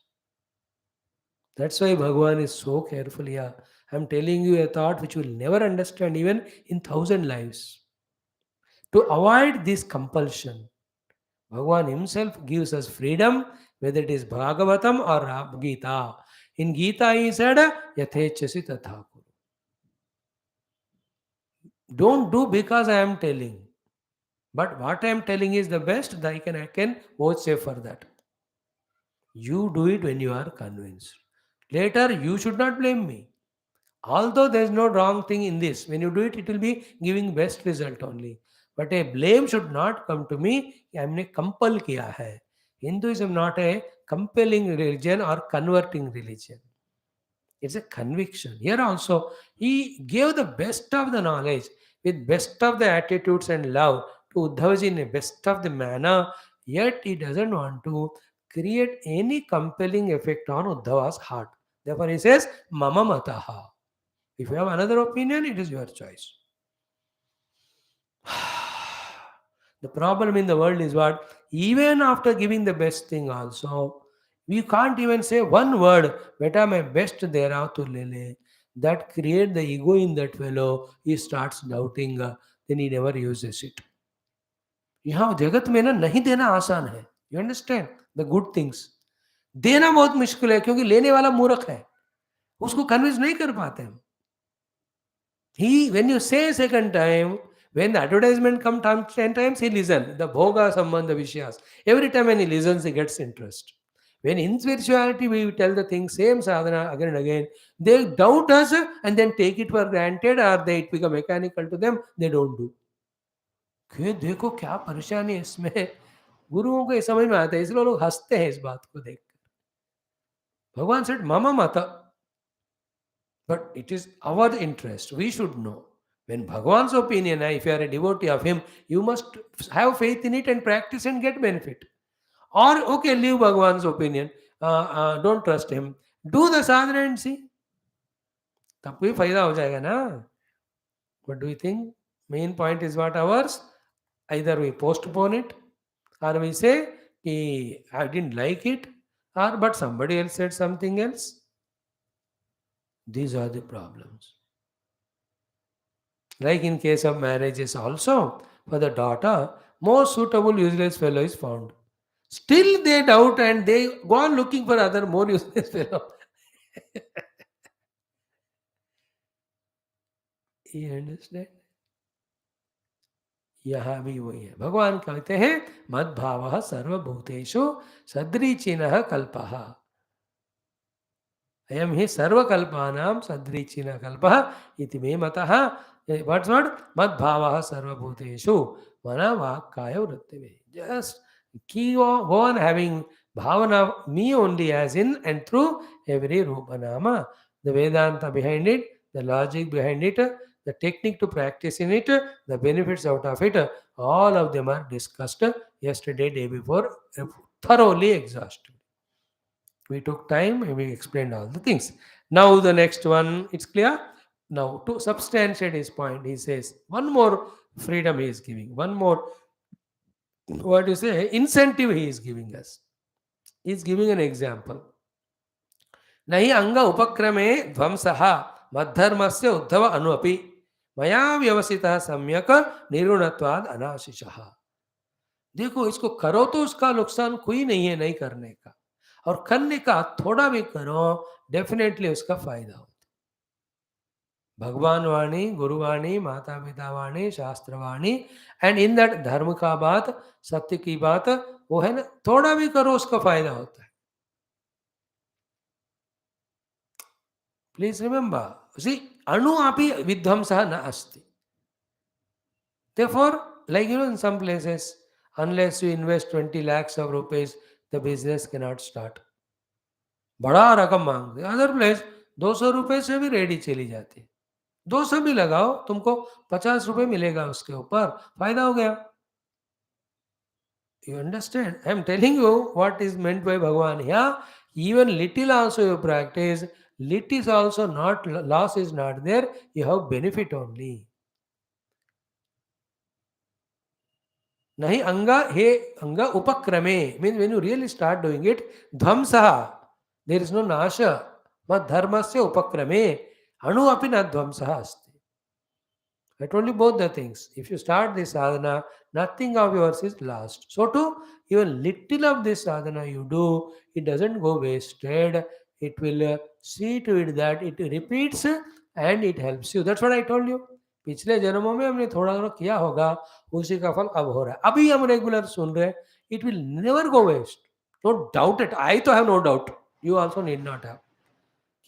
That's why Bhagavan is so careful here. I'm telling you a thought which you will never understand even in 1,000 lives. To avoid this compulsion, Bhagavan himself gives us freedom, whether it is Bhagavatam or Gita. In Gita he said, Yathechasi tatha kuru. Don't do because I am telling. But what I am telling is the best, that I can vote say for that. You do it when you are convinced. Later, you should not blame me. Although there is no wrong thing in this, when you do it, it will be giving best result only. But a blame should not come to me. हमने compel किया है. Hinduism not a compelling religion or converting religion. It's a conviction. Here also, he gave the best of the knowledge with best of the attitudes and love to Uddhavaji in a best of the manner. Yet he doesn't want to create any compelling effect on Uddhava's heart. Therefore, he says, Mama Mataha. If you have another opinion, it is your choice. The problem in the world is what? Even after giving the best thing also, we can't even say one word, beta my best thereof to lele. That create the ego in that fellow. He starts doubting, then he never uses it. यहाँ जगत में ना नहीं देना आसान है. You understand? The good things. देना बहुत मुश्किल है क्योंकि लेने वाला मूर्ख है. उसको कन्विंस नहीं कर पाते हम. When you say second time, when the advertisement come 10 times, he listen. The bhoga sambandha vishyas. Every time when he listens, he gets interest. When in spirituality we tell the thing, same sadhana again and again, they doubt us and then take it for granted or they it become mechanical to them, they don't do. कि देखो क्या परेशानी है इसमें. गुरुओं को ये समझ में आता है, इसलिए लोग हंसते हैं इस बात को देखकर. भगवान सेड मम मत. But it is our interest. We should know. When Bhagavan's opinion, if you are a devotee of him, you must have faith in it and practice and get benefit. Or, okay, leave Bhagavan's opinion. Don't trust him. Do the sadhana and see. तब कोई फायदा हो जाएगा ना. What do you think? Main point is what ours? Either we postpone it or we say, I didn't like it, or but somebody else said something else. These are the problems. Like in case of marriages also, for the daughter, most suitable useless fellow is found. Still they doubt and they go on looking for other more useless fellow. You understand? यहाँ भी वही है. भगवान कहते हैं मद्भावः सर्वभूतेषु सदृचिनः कल्पः. अयम ही सर्वकल्पानां सदृचिनः कल्पः इति मे मतः. What's what? Madbhavaha sarvabhuteshu mana vakkaya vrittive. Just keep on, go on having bhavana of me only as in and through every rupa nama. The Vedanta behind it, the logic behind it, the the technique to practice in it, the benefits out of it, all of them are discussed yesterday, day before, thoroughly exhausted. We took time and we explained all the things. Now the next one, it's clear. Now to substantiate his point, he says one more freedom he is giving, one more, what you say, incentive he is giving us. He is giving an example. Nahi anga upakrame dhvamsaha madharmasya uddhava anuapi maya vyavasitah samyak nirunatvad anashishaha. देखो, इसको करो तो उसका नुकसान कोई नहीं है नहीं करने का, और करने का थोड़ा भी करो, डेफिनेटली उसका फायदा होता है. भगवान वाणी, गुरुवाणी, माता पिता वाणी, शास्त्र वाणी, एंड इन दैट धर्म का बात, सत्य की बात, वो है ना, थोड़ा भी करो उसका फायदा होता है. Please remember, see, anu api vidhamsah na asti. Therefore, like in some places, unless you invest 20 lakhs of rupees, the business cannot start. बड़ा रकम मांगते. अदर प्लेस 200 रुपए से भी रेडी चली जाती है. 200 भी लगाओ, तुमको 50 रुपए मिलेगा उसके ऊपर, फायदा हो गया. You understand? I am telling you what is meant by Bhagavan here. Even little also you practice, little is also not, loss is not there, you have benefit only. Nahi anga, he anga upakrame, means when you really start doing it, dhvamsaha, there is no nasha, mad dharmasya upakrame, anu api na dhvamsaha asti. I told you both the things. If you start this sadhana, nothing of yours is lost. So too, even little of this sadhana you do, it doesn't go wasted. It will see to it that it repeats and it helps you. That's what I told you. पिछले जन्मों में हमने थोड़ा थोड़ा किया होगा, उसी का फल अब हो रहा है. अभी हम रेगुलर सुन रहे हैं. It will never go waste. Don't doubt it. I तो have no doubt. You also need not have.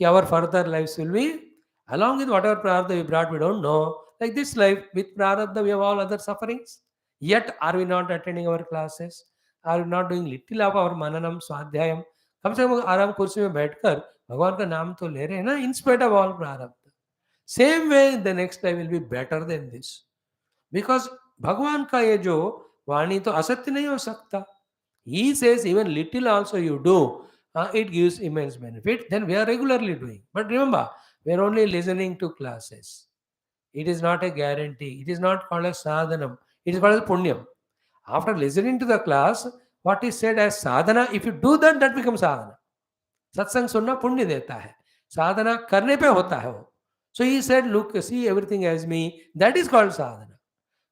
कि our further lives will be, along with whatever prarabdha we brought, we don't know. Like this life, with prarabdha, we have all other sufferings. Yet, are we not attending our classes? Are we not doing little of our mananam, swadhyayam? कम से कम आराम कुर्सी में बैठकर भगवान का नाम तो ले रहे हैं ना, in spite of all prarabdha. Same way, the next life will be better than this. Because भगवान का ये जो वाणी तो असत्य नहीं हो सकता. He says even little also you do, it gives immense benefit. Then we are regularly doing. But remember, we are only listening to classes. It is not a guarantee. It is not called as sadhanam. It is called as punyam. After listening to the class, what is said as sadhana, if you do that, that becomes sadhana. सत्संग सुनना पुण्य देता है, साधना करने पे होता है वो. So he said, look, see everything as me. That is called sadhana.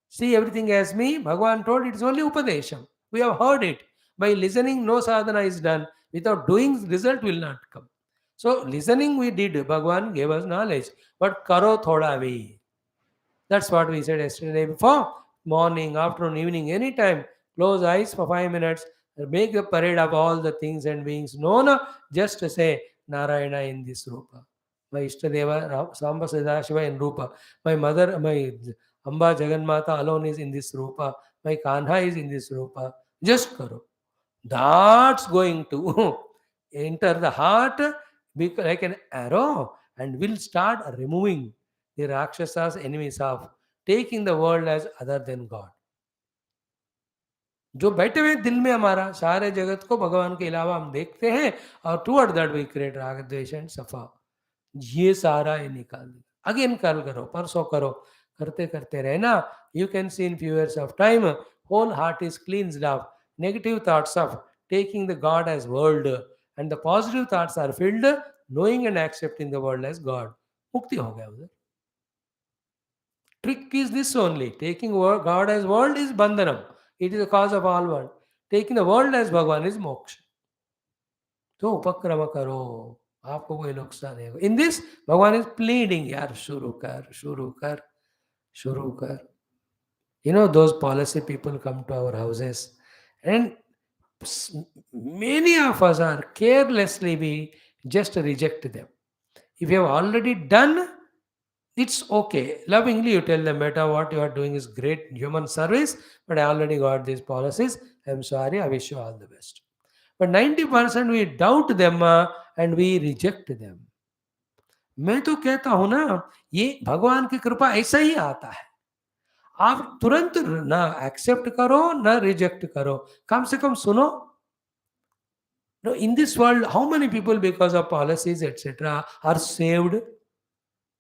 See everything as me. Bhagavan told it is only upadesham. We have heard it. By listening, no sadhana is done. Without doing, result will not come. So listening we did. Bhagavan gave us knowledge. But karo thoda bhi. That's what we said yesterday before. Morning, afternoon, evening, anytime. Close eyes for 5 minutes. Make a parade of all the things and beings known. Just to say Narayana in this Rupa. My Ishtadeva, Samba Sadashiva in Rupa. My mother, my Amba Jagannatha alone is in this Rupa. My Kanha is in this Rupa. Just karo. That's going to enter the heart like an arrow and will start removing the Rakshasas, enemies of, taking the world as other than God. जो बैठे हुए दिल में हमारा सारे जगत को भगवान के अलावा हम देखते हैं और टुवर्ड दैट वी क्रिएट राग द्वेष एंड सफा. ये सारा ये निकाल दिया. अगेन कल करो, परसों करो, करते करते रहना. You can see in few years of time whole heart is cleansed of negative thoughts of taking the God as world, and the positive thoughts are filled knowing and accepting the world as God. मुक्ति हो गया उधर. Trick is this only. Taking God as world is bandhanam. It is the cause of all world. Taking the world as Bhagavan is moksha. तो उपक्रम करो, आपको कोई नुकसान नहीं होगा. In this, Bhagavan is pleading, यार शुरू कर, शुरू कर, शुरू कर. You know, those policy people come to our houses and many of us are carelessly, we just reject them. If you have already done, it's okay. Lovingly you tell them, Meta, what you are doing is great human service, but I already got these policies. I'm sorry, I wish you all the best. But 90% we doubt them and we reject them. मैं तो कहता हूं ना, ये भगवान की कृपा ऐसा ही आता है। आप तुरंत ना एक्सेप्ट करो ना रिजेक्ट करो, कम से कम सुनो। No, in this world, how many people, because of policies, etc., are saved?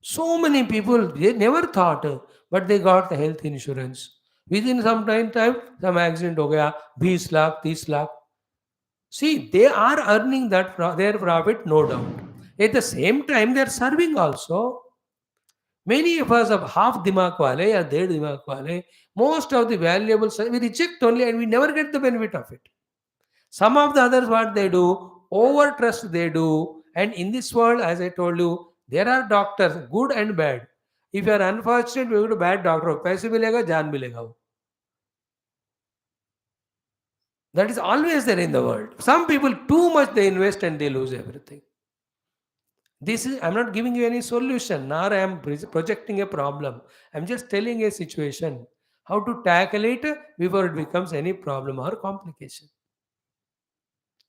So many people, they never thought, but they got the health insurance. Within some time, some accident हो गया, 20 lakh, 30 lakh. See, they are earning that their profit, no doubt. At the same time, they are serving also. Many of us have half dimag wale or dead dimag wale. Most of the valuable we reject only, and we never get the benefit of it. Some of the others, what they do, over trust they do. And in this world, as I told you, there are doctors, good and bad. If you are unfortunate, we go to bad doctor. पैसे मिलेगा, जान मिलेगा वो. That is always there in the world. Some people too much they invest and they lose everything. This is, I'm not giving you any solution, nor I am projecting a problem. I'm just telling a situation, how to tackle it before it becomes any problem or complication.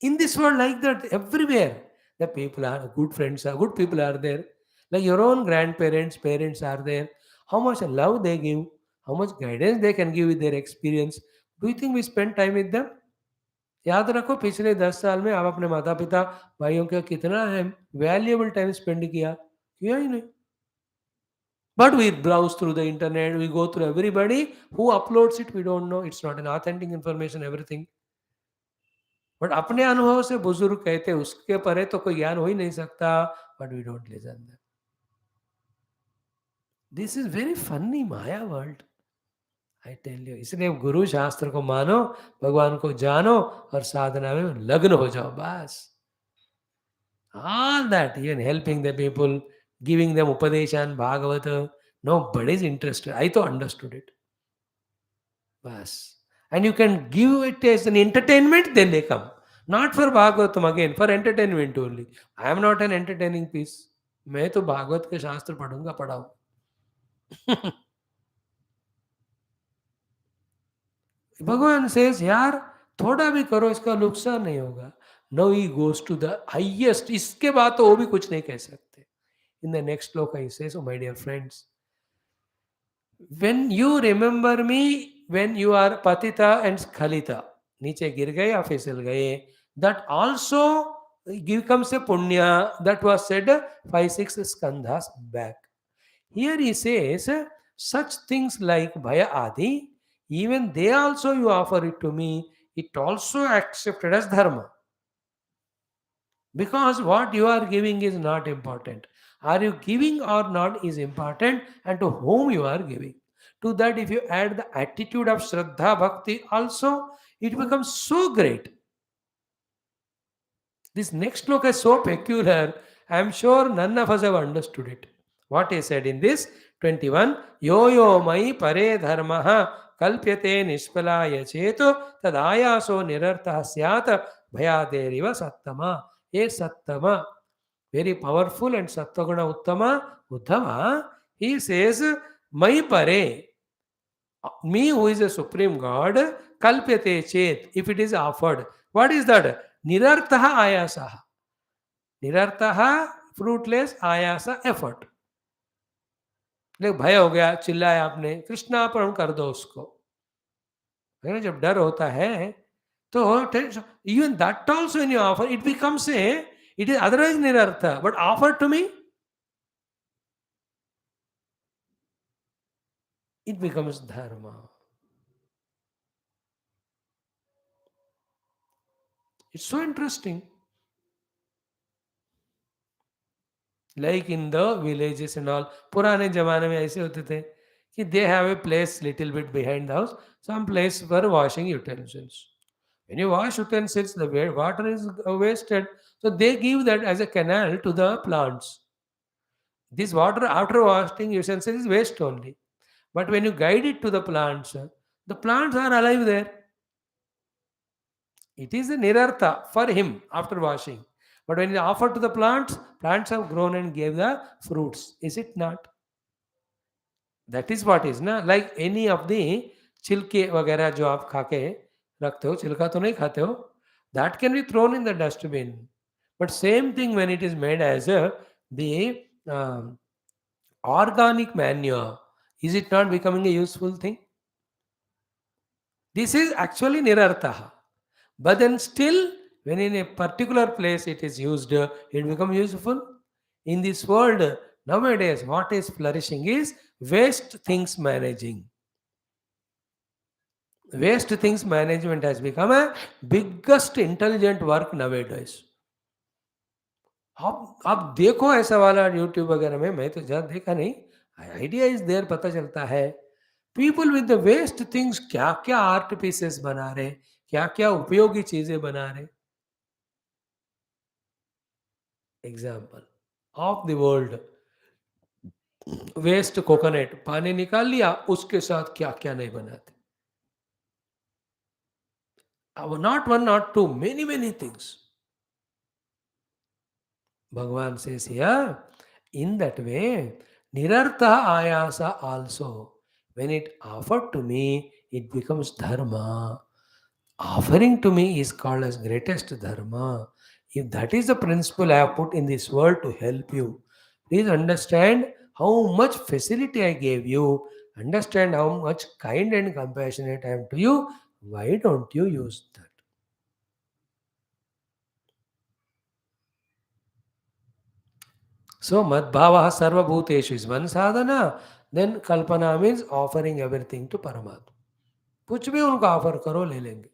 In this world, like that, everywhere, the people are good friends, are good people are there. Like your own grandparents, parents are there. How much love they give, how much guidance they can give with their experience. Do you think we spend time with them? याद रखो पिछले 10 साल में आप अपने माता पिता भाइयों का कितना है वैल्यूएबल टाइम स्पेंड किया ही नहीं. But we browse through the internet, we go through everybody who uploads it, we don't know, it's not an authentic information, everything. But अपने अनुभव से बुजुर्ग कहते उसके परे तो कोई ज्ञान हो ही नहीं सकता. But we don't listen. This is very funny maya world, I tell you. इसलिए गुरु शास्त्र को मानो, भगवान को जानो और साधना में लग्न हो जाओ बस. All that, even helping the people, giving them उपदेशन Bhagavat, nobody is interested. I too understood it बस. And you can give it as an entertainment, then they come. Not for Bhagavatam again, for entertainment only. I am not an entertaining piece. मैं तो भागवत के शास्त्र पढ़ूंगा पढ़ाऊं. भगवान says यार थोड़ा भी करो इसका नुकसान नहीं होगा. No he goes to the highest. इसके बाद तो वो भी कुछ नहीं कह सकते. इन the next shloka he says, oh my dear friends, when you remember me when you are patita and skhalita, नीचे गिर गए या फिसल गए, that also becomes a punya. That was said 5-6 skandhas back. Here he says such things like bhaya adi, even they also you offer it to me, it also accepted as dharma. Because what you are giving is not important. Are you giving or not is important, and to whom you are giving. To that, if you add the attitude of Shraddha Bhakti also, it becomes so great. This next sloka is so peculiar, I am sure none of us have understood it. What he said in this 21, Yo yo mai pare dharmaha kalpyate nishpalaya cheto tadayaso nirartha syat bhayaderiva sattama. A sattama, very powerful and sattaguna uttama, uddhava, he says, mai pare, me who is a supreme God, kalpyate chet, if it is offered. What is that? Nirartha ayasaha. Nirartha, fruitless, ayasa, effort. like भय हो गया, चिल्लाया आपने, कृष्णार्पण कर दो उसको. है ना, जब डर होता है तो even that also when you offer, it becomes a, it is otherwise nirartha, but offer to me, it becomes dharma. It's so interesting. Like in the villages and all, पुराने जमाने में ऐसे होते थे कि they have a place little bit behind the house, some place for washing utensils. When you wash utensils, the water is wasted, so they give that as a canal to the plants. This water after washing utensils is waste only. But when you guide it to the plants are alive there. It is a nirartha for him after washing. But when you offer to the plants, plants have grown and gave the fruits. Is it not? That is what is na. Like any of the छिलके वगैरह जो आप खा के रखते हो, छिलका तो नहीं खाते हो, that can be thrown in the dustbin. But same thing when it is made as the um, organic manure, is it not becoming a useful thing? This is actually nirartha. But then still, when in a particular place it is used, it becomes useful. In this world, nowadays, what is flourishing is waste things managing. Waste things management has become a biggest intelligent work nowadays. आप देखो ऐसा वाला YouTube वगैरह में, मैं तो ज़्यादा देखा नहीं, आइडिया इज देयर, पता चलता है people with the waste things क्या क्या आर्ट पीसेस बना रहे, क्या क्या उपयोगी चीजें बना रहे. Example of the world, waste coconut पानी निकाल लिया, उसके साथ क्या क्या नहीं बनाते. Not one not two, many many things. Bhagavan says here, in that way, nirartha ayasa also. When it offered to me, it becomes dharma. Offering to me is called as greatest dharma. If that is the principle I have put in this world to help you, please understand how much facility I gave you. Understand how much kind and compassionate I am to you. Why don't you use that? So Madbhava Sarvabhuteshu is one sadhana. Then Kalpana means offering everything to Paramatma. कुछ भी उनको offer करो, ले लेंगे.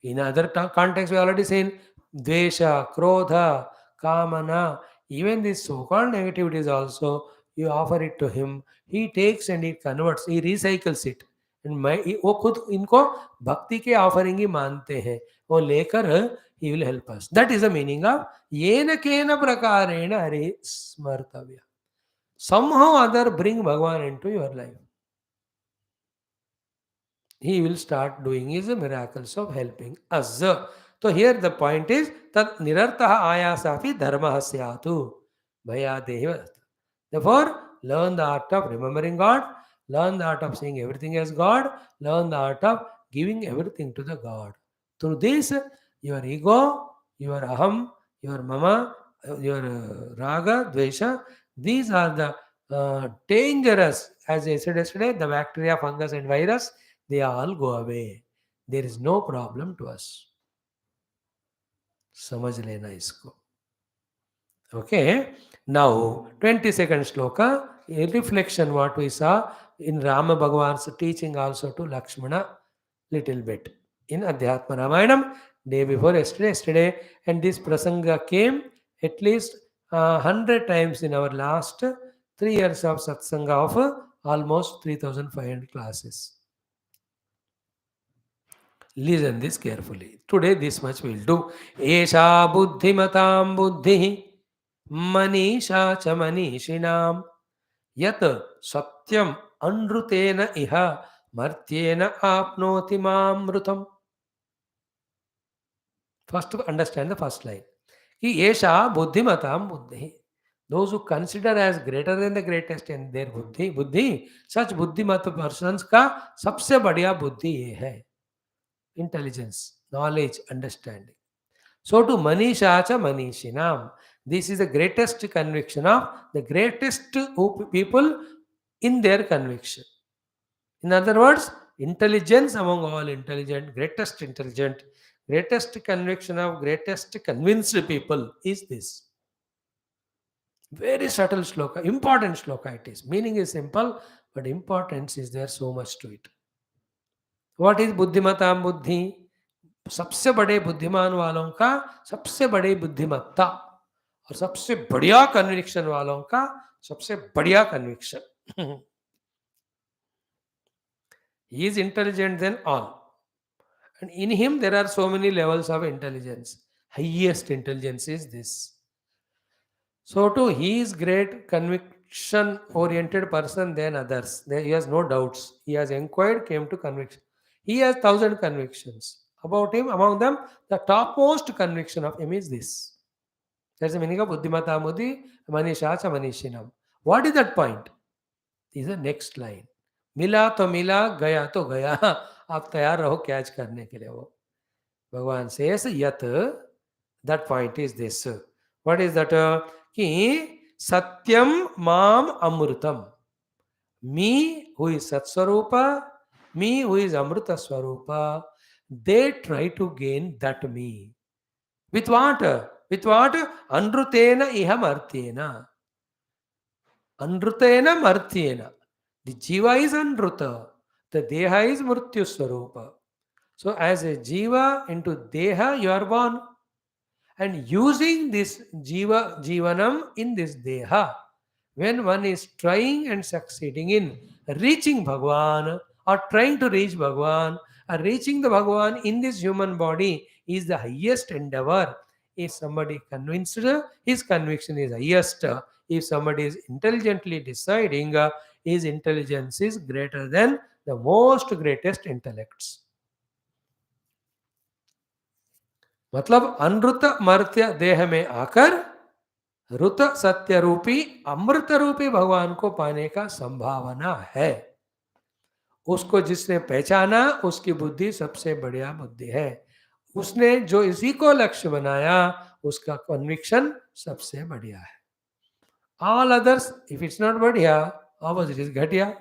In other context, we already seen Dvesha, Krodha, Kamana, even this so-called negativities also, you offer it to him, he takes and he converts, he recycles it. And वो खुद इनको भक्ति के ऑफरिंग ही मानते हैं, वो लेकर he will help us. That is the meaning of येन केन प्रकारेण Hari स्मर्तव्य. Somehow or other bring Bhagavan into your life. He will start doing his miracles of helping us. So here the point is that nirartaha ayasapi dharma syatu bhayadehi. Therefore, learn the art of remembering God, learn the art of seeing everything as God, learn the art of giving everything to the God. Through this, your ego, your aham, your mama, your raga, dvesha, these are the dangerous, as I said yesterday, the bacteria, fungus, and virus, they all go away. There is no problem to us. समझ लेना इसको. Okay. Now, 22nd shloka, a reflection what we saw in Rama Bhagavan's teaching also to Lakshmana little bit. In Adhyatma Ramayanam, day before yesterday, and this prasanga came at least 100 times in our last 3 years of satsanga of almost 3,500 classes. Listen this carefully. Today this much we'll do. Esha buddhimatam buddhi manisha cha manishinam yat satyam anrutena iha martyena apnoti mamrutam. First to understand the first line. Ki esha buddhimatam buddhi. Those who consider as greater than the greatest in their buddhi, such buddhimata persons का सबसे बढ़िया बुद्धि ये है. Intelligence, knowledge, understanding. So to Manisha cha Manishinam, this is the greatest conviction of the greatest people in their conviction. In other words, intelligence among all intelligent, greatest conviction of greatest convinced people is this. Very subtle shloka, important shloka it is. Meaning is simple, but importance is there so much to it. What is buddhimatam buddhi? सबसे बड़े बुद्धिमान वालों का सबसे बड़ी बुद्धिमत्ता और सबसे बढ़िया कन्विक्शन वालों का सबसे बढ़िया conviction. He is intelligent than all, and in him there are so many levels of intelligence. Highest intelligence is this. So to he is great conviction oriented person than others. He has no doubts. He has inquired, came to conviction. He has 1,000 convictions about him. Among them, the topmost conviction of him is this. That's the meaning of buddhimata buddhi manisha cha manishinam. What is that point? This is the next line. मिला तो मिला, गया तो गया. आप तैयार रहो catch करने के लिए वो. भगवान says yat, that point is this. What is that? कि Satyam Mam Amrutam. Me who is Satswarupa, me who is Amrita Swarupa, they try to gain that me. With what? With what? Anrutena iha martyena. Anrutena martyena. The Jiva is Anruta. The Deha is Mrityu Swarupa. So as a Jiva into Deha, you are born. And using this Jivanam in this Deha, when one is trying and succeeding in reaching Bhagavan or trying to reach Bhagavan or reaching the Bhagavan in this human body is the highest endeavor. If somebody convinced, his conviction is highest. If somebody is intelligently deciding, his intelligence is greater than the most greatest intellects. मतलब अनृत मर्त्य देह में आकर रुत सत्य रूपी अमृत रूपी भगवान को पाने का संभावना है. उसको जिसने पहचाना उसकी बुद्धि सबसे बढ़िया बुद्धि है. उसने जो इसी को लक्ष्य बनाया उसका कन्विक्शन सबसे बढ़िया है. All others if it's not बढ़िया ऑपोजिट इज घटिया.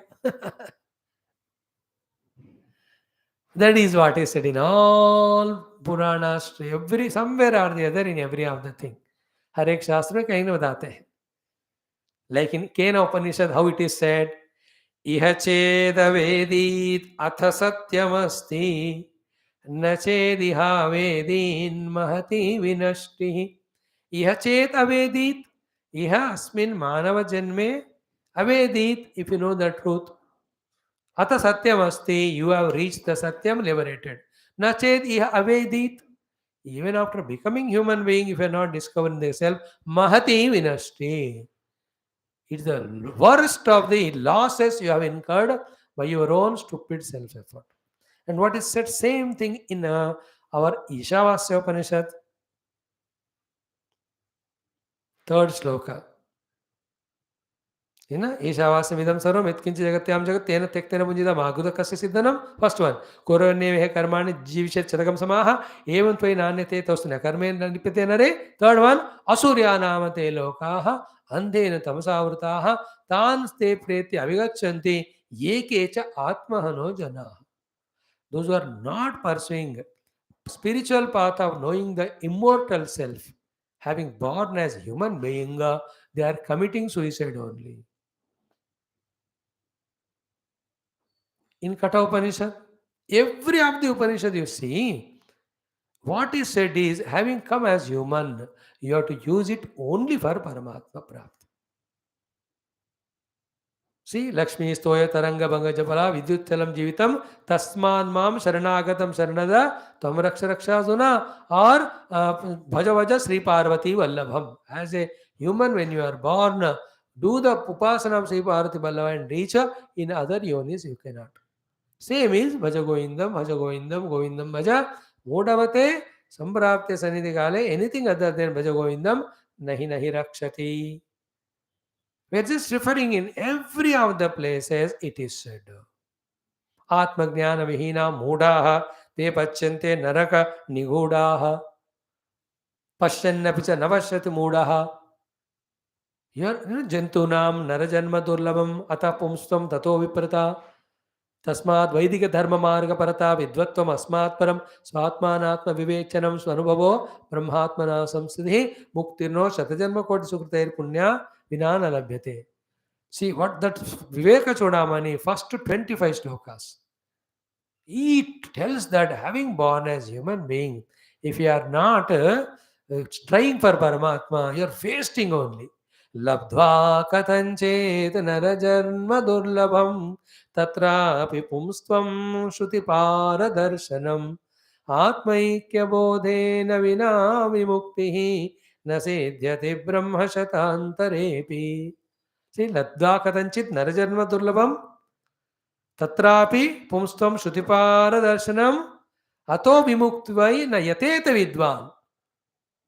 That is what is said in all Puranas, every somewhere or the other in every of the thing. हर एक शास्त्र में कहीं न बताते हैं. Like in Kena Upanishad, how it is said, इह चेदवेदीत अथ सत्यमस्ति न चेदिहा वेदीन महति विनष्टिः. इह चेत अवेदीत, इह अस्मिन् मानव जन्मे अवेदीत, if you know the truth. Atha satyam asti, you have reached the satyam, liberated. Nached iha avedit, even after becoming human being, if you are not discovering the self, mahati vinashti. It's the worst of the losses you have incurred by your own stupid self-effort. And what is said, same thing in our Ishavasya Upanishad, third sloka. ईशावास्यमिदं सर्वं यत्किञ्चित् जगत्यां जगत् तेन त्यक्तेन पुञ्जिता मागुदकस्य सिद्धनं. First one, कुर्वन्नेवेह कर्माणि जीविषेत् शतकं समाः एवं त्वयि नान्यते तौस्तु न कर्मेण लिप्यते नरे. Third one, असुर्या नाम ते लोकाः अन्धेन तमसावृताः तान् ते प्रेत्य अविगच्छन्ति ये के च आत्महनो जनाः. Those who are not pursuing spiritual path of knowing the immortal self, having born as human being, they are committing suicide only. In Katha Upanishad, every of the Upanishad you see, what is said is, having come as human, you have to use it only for Paramatma Prapti. See, Lakshmi Stoya Taranga Banga Japala Vidyut Chalam Jivitam Tasman Mam Sharanagatam Sharanada Tam Raksha Raksha Suna or Bhaja Vaja Sri Parvati Vallabham. As a human, when you are born, do the Upasana of Sri Parvati Vallabha and reach in other yonis you cannot. Same is Bhaja Govindam, Govindam Bhaja, Modavate, Samprapte Sanidhi Kale, anything other than Bhaja Govindam, Nahi Nahi Rakshati. We are just referring in every of the places it is said. Atma Jnana Vihina Mudaha, Te Pachyante Naraka Nigudaha, Pashyannapicha Navashyati Mudaha. Here, Jantunam Narajanma Durlabam Ata Pumstam Tato Viprata. तस्मात् वैदिक धर्म मार्ग परता विद्वत्वम अस्मात् परम स्वात्मानात्म विवेचनम स्वनुभवो ब्रह्मात्मना संस्थिति मुक्तिर्नो शतजन्म कोटि सुकृतेर पुण्या विना न लभ्यते. See what that Viveka Chudamani, first 25 slokas. He tells that having born as human being, if you are not trying for Paramatma, you are wasting only. Labdva katanchet narajanma durlabham तत्रापि पुंस्त्वं श्रुतिपारदर्शनम् आत्मैक्यबोधेन विना विमुक्तिः न सेद्यते ब्रह्मशतान्तरेऽपि. See, लब्ध्वा कथञ्चित् नरजन्म दुर्लभं तत्रापि पुंस्त्वं श्रुतिपारदर्शनम् अतो विमुक्तिवै न यतेत विद्वान्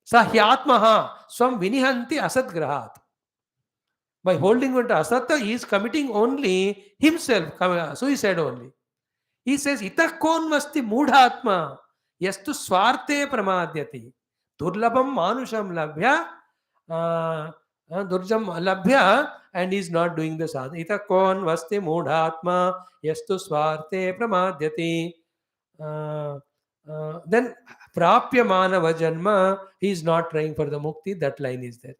स ह्यात्मः स्वं विनिहन्ति असद्ग्रहात्. By holding on to asatya, he is committing only himself, suicide only. He says, Ita konvasti mudhatma, yastu swarte pramadyati, durlabham manusham labhya, Durjam labhya, and is not doing the sadhana. Ita kon vaste mudhatma yastu swarte pramadyati. Then prapya manava janma, he is not trying for the mukti. That line is there.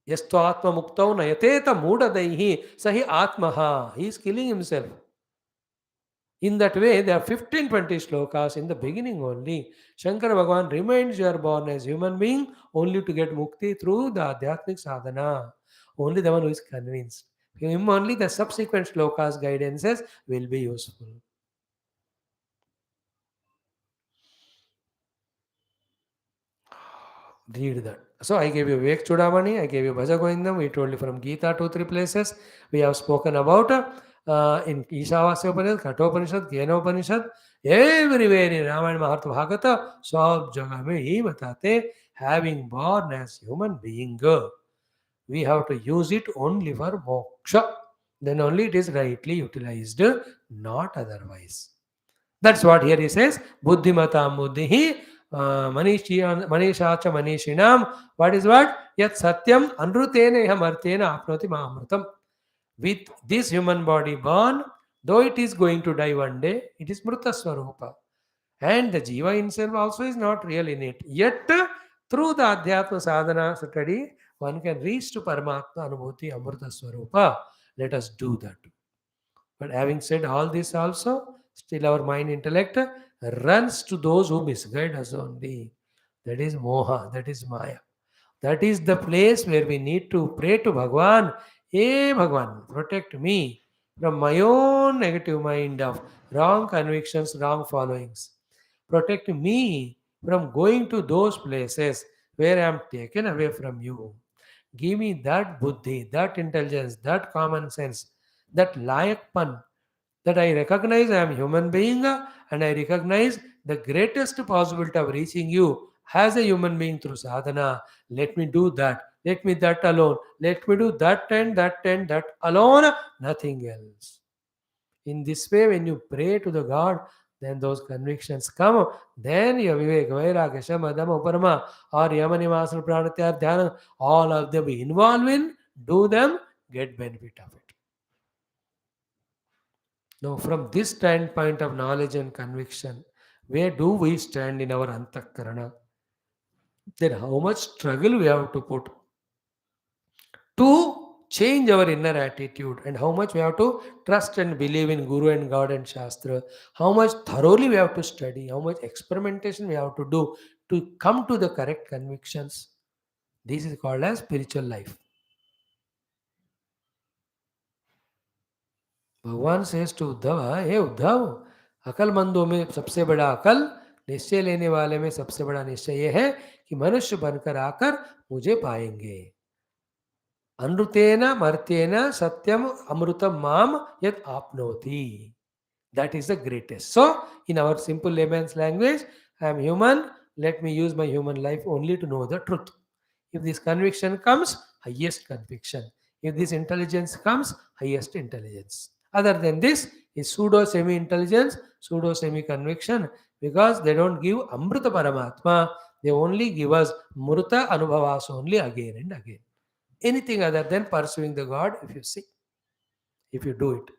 Yastu atma muktau nayateta mudadaihi sahi atmaha. He is killing himself. In that way, there are 15-20 slokas in the beginning only. Shankara Bhagavan reminds you are born as human being only to get mukti through the adhyatmic sadhana. Only the one who is convinced. Him only the subsequent slokas guidances will be useful. Read that. So I gave you Vivek Chudamani, I gave you Bhajagovindam, we told you from Gita 2-3 places. We have spoken about in Ishavasya Upanishad, Kathopanishad, Kenopanishad, everywhere in Ramayana Maharta Bhagavata, Sab Jaga mein hi batate, having born as human being, we have to use it only for moksha. Then only it is rightly utilized, not otherwise. That's what here he says. Buddhimatam buddhihi manishacha manishinam. What is what? Yat satyam anrutena iham artena apnoti mahamrutam. With this human body born, though it is going to die one day, it is mruta swarupa. And the jiva himself also is not real in it. Yet, through the adhyatma sadhana study, one can reach to Paramatma Anubhuti Amrita Swarupa. Let us do that. But having said all this also, still our mind intellect runs to those who misguide us only. That is Moha, that is Maya. That is the place where we need to pray to Bhagavan. Hey Bhagavan, protect me from my own negative mind of wrong convictions, wrong followings. Protect me from going to those places where I am taken away from you. Give me that buddhi, that intelligence, that common sense, that layakpan, that I recognize I am human being and I recognize the greatest possibility of reaching you as a human being through sadhana. Let me do that. Let me that alone. Let me do that and that alone, nothing else. In this way, when you pray to the God, then those convictions come. Then your Vivek, Vairagya, Shama, Dhamma, Parama, or Yamanivasana, Pranatya, Dhyana, all of them be involved in, do them, get benefit of it. Now, from this standpoint of knowledge and conviction, where do we stand in our antakarana? Then how much struggle we have to put to change our inner attitude, and how much we have to trust and believe in Guru and God and Shastra, how much thoroughly we have to study, how much experimentation we have to do to come to the correct convictions. This is called as spiritual life. भगवान says to Uddhav, हे उद्धव, अकलमंदों में सबसे बड़ा अकल, निश्चय लेने वाले में सबसे बड़ा निश्चय यह है कि मनुष्य बनकर आकर मुझे पाएंगे. Anrutena martena satyam amrutam mam yat apnoti. That is the greatest. So, in our simple layman's language, I am human. Let me use my human life only to know the truth. If this conviction comes, highest conviction. If this intelligence comes, highest intelligence. Other than this is pseudo semi intelligence, pseudo semi conviction, because they don't give Amrita Paramatma. They only give us Murta Anubhavas only again and again. Anything other than pursuing the God, if you see, if you do it.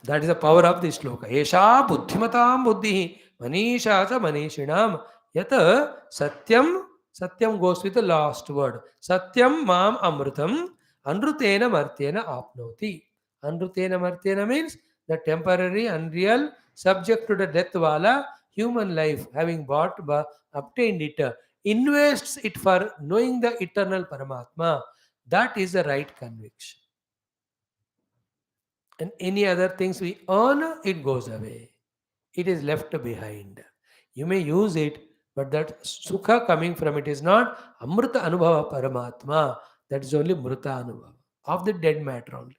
That is the power of this sloka. Esha buddhimatam buddhi manisha cha manishinam yata satyam. Satyam goes with the last word. Satyam mam amrutam anrutena martena apnoti. Anrutena martena means the temporary, unreal, subject to the death wala human life, having obtained it, invests it for knowing the eternal Paramatma. That is the right conviction. And any other things we earn, it goes away. It is left behind. You may use it, but that sukha coming from it is not Amrita Anubhava Paramatma. That is only Mrita Anubhava of the dead matter only.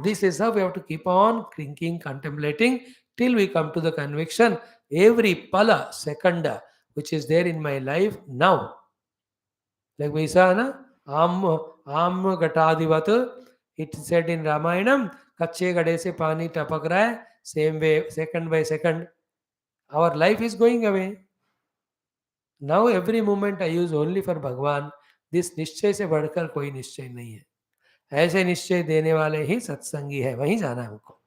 This is how we have to keep on thinking, contemplating till we come to the conviction. Every pala, second, which is there in my life now. Like Vyasa, Am Gatadivat, it said in Ramayanam, Kache Gade se pani tapak raha hai, same way, second by second, our life is going away. Now every moment I use only for Bhagwan. This निश्चय से बढ़कर कोई निश्चय नहीं है. ऐसे निश्चय देने वाले ही सत्संगी है, वहीं जाना है हमको.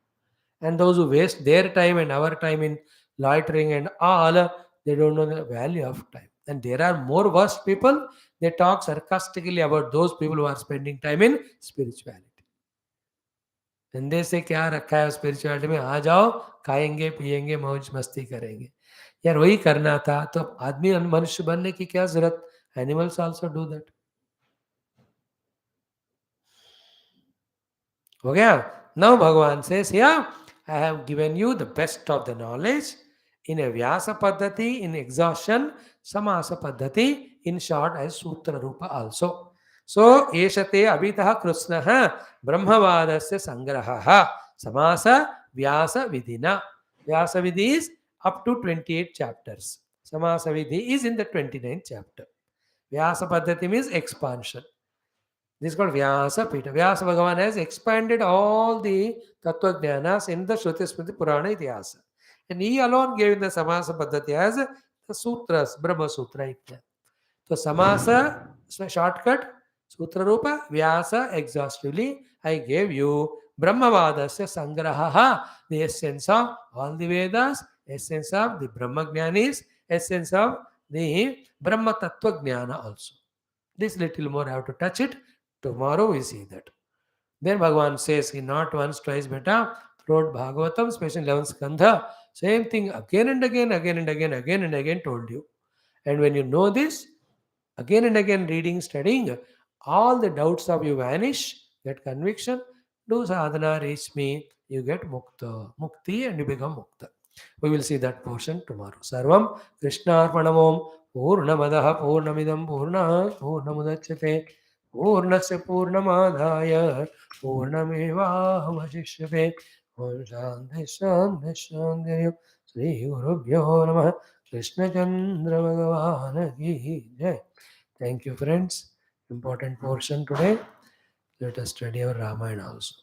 And those who waste their time and our time in loitering and all, they don't know the value of time. And there are more worse people. They talk sarcastically about those people who are spending time in spirituality. धंधे से क्या रखा है spirituality में, आ जाओ, खाएंगे पिएंगे मौज मस्ती करेंगे. यार वही करना था तो आदमी मनुष्य बनने की क्या जरूरत. Animals also do that. हो गया. नाउ भगवान से I have given you the best of the knowledge in a Vyasa Paddhati, in exhaustion, Samasa Paddhati, in short as Sutra Rupa also. So, Eshate Abhitaha Krishnaha Brahmavadasya Sangrahaha Samasa Vyasa Vidhina. Vyasa Vidhi is up to 28 chapters. Samasa Vidhi is in the 29th chapter. Vyasa Paddhati means expansion. This is called Vyasa Pita. Vyasa Bhagavan has expanded all the Tattva Jnanas in the Shruti Smriti Purana Itihasa. And he alone gave the Samasa Paddhati as the Sutras, Brahma Sutra. So Samasa, shortcut, Sutra Rupa, Vyasa, exhaustively, I gave you Brahmavadasya Sangrahaha, the essence of all the Vedas, essence of the Brahma Jnanis, essence of the Brahma Tattva Jnana also. This little more I have to touch it. Tomorrow we see that. Then Bhagavan says, he not once, twice, beta, throughout Bhagavatam, especially 11th Skandha, same thing again and again, again and again, again and again told you. And when you know this, again and again reading, studying, all the doubts of you vanish, get conviction, do sadhana, reach me, you get mukti and you become mukta. We will see that portion tomorrow. Sarvam Krishna Arpanamom Purnamadaha Purnamidam Purna Purnamudachyate Purnasya Purnamadhaya Purnamevavashishyate. Om Shanti Shanti Shanti. Sri Gurubhyo Namaha. Krishna Chandra Bhagavan Ki Jai. Thank you, friends. Important portion today. Let us study our Ramayana also.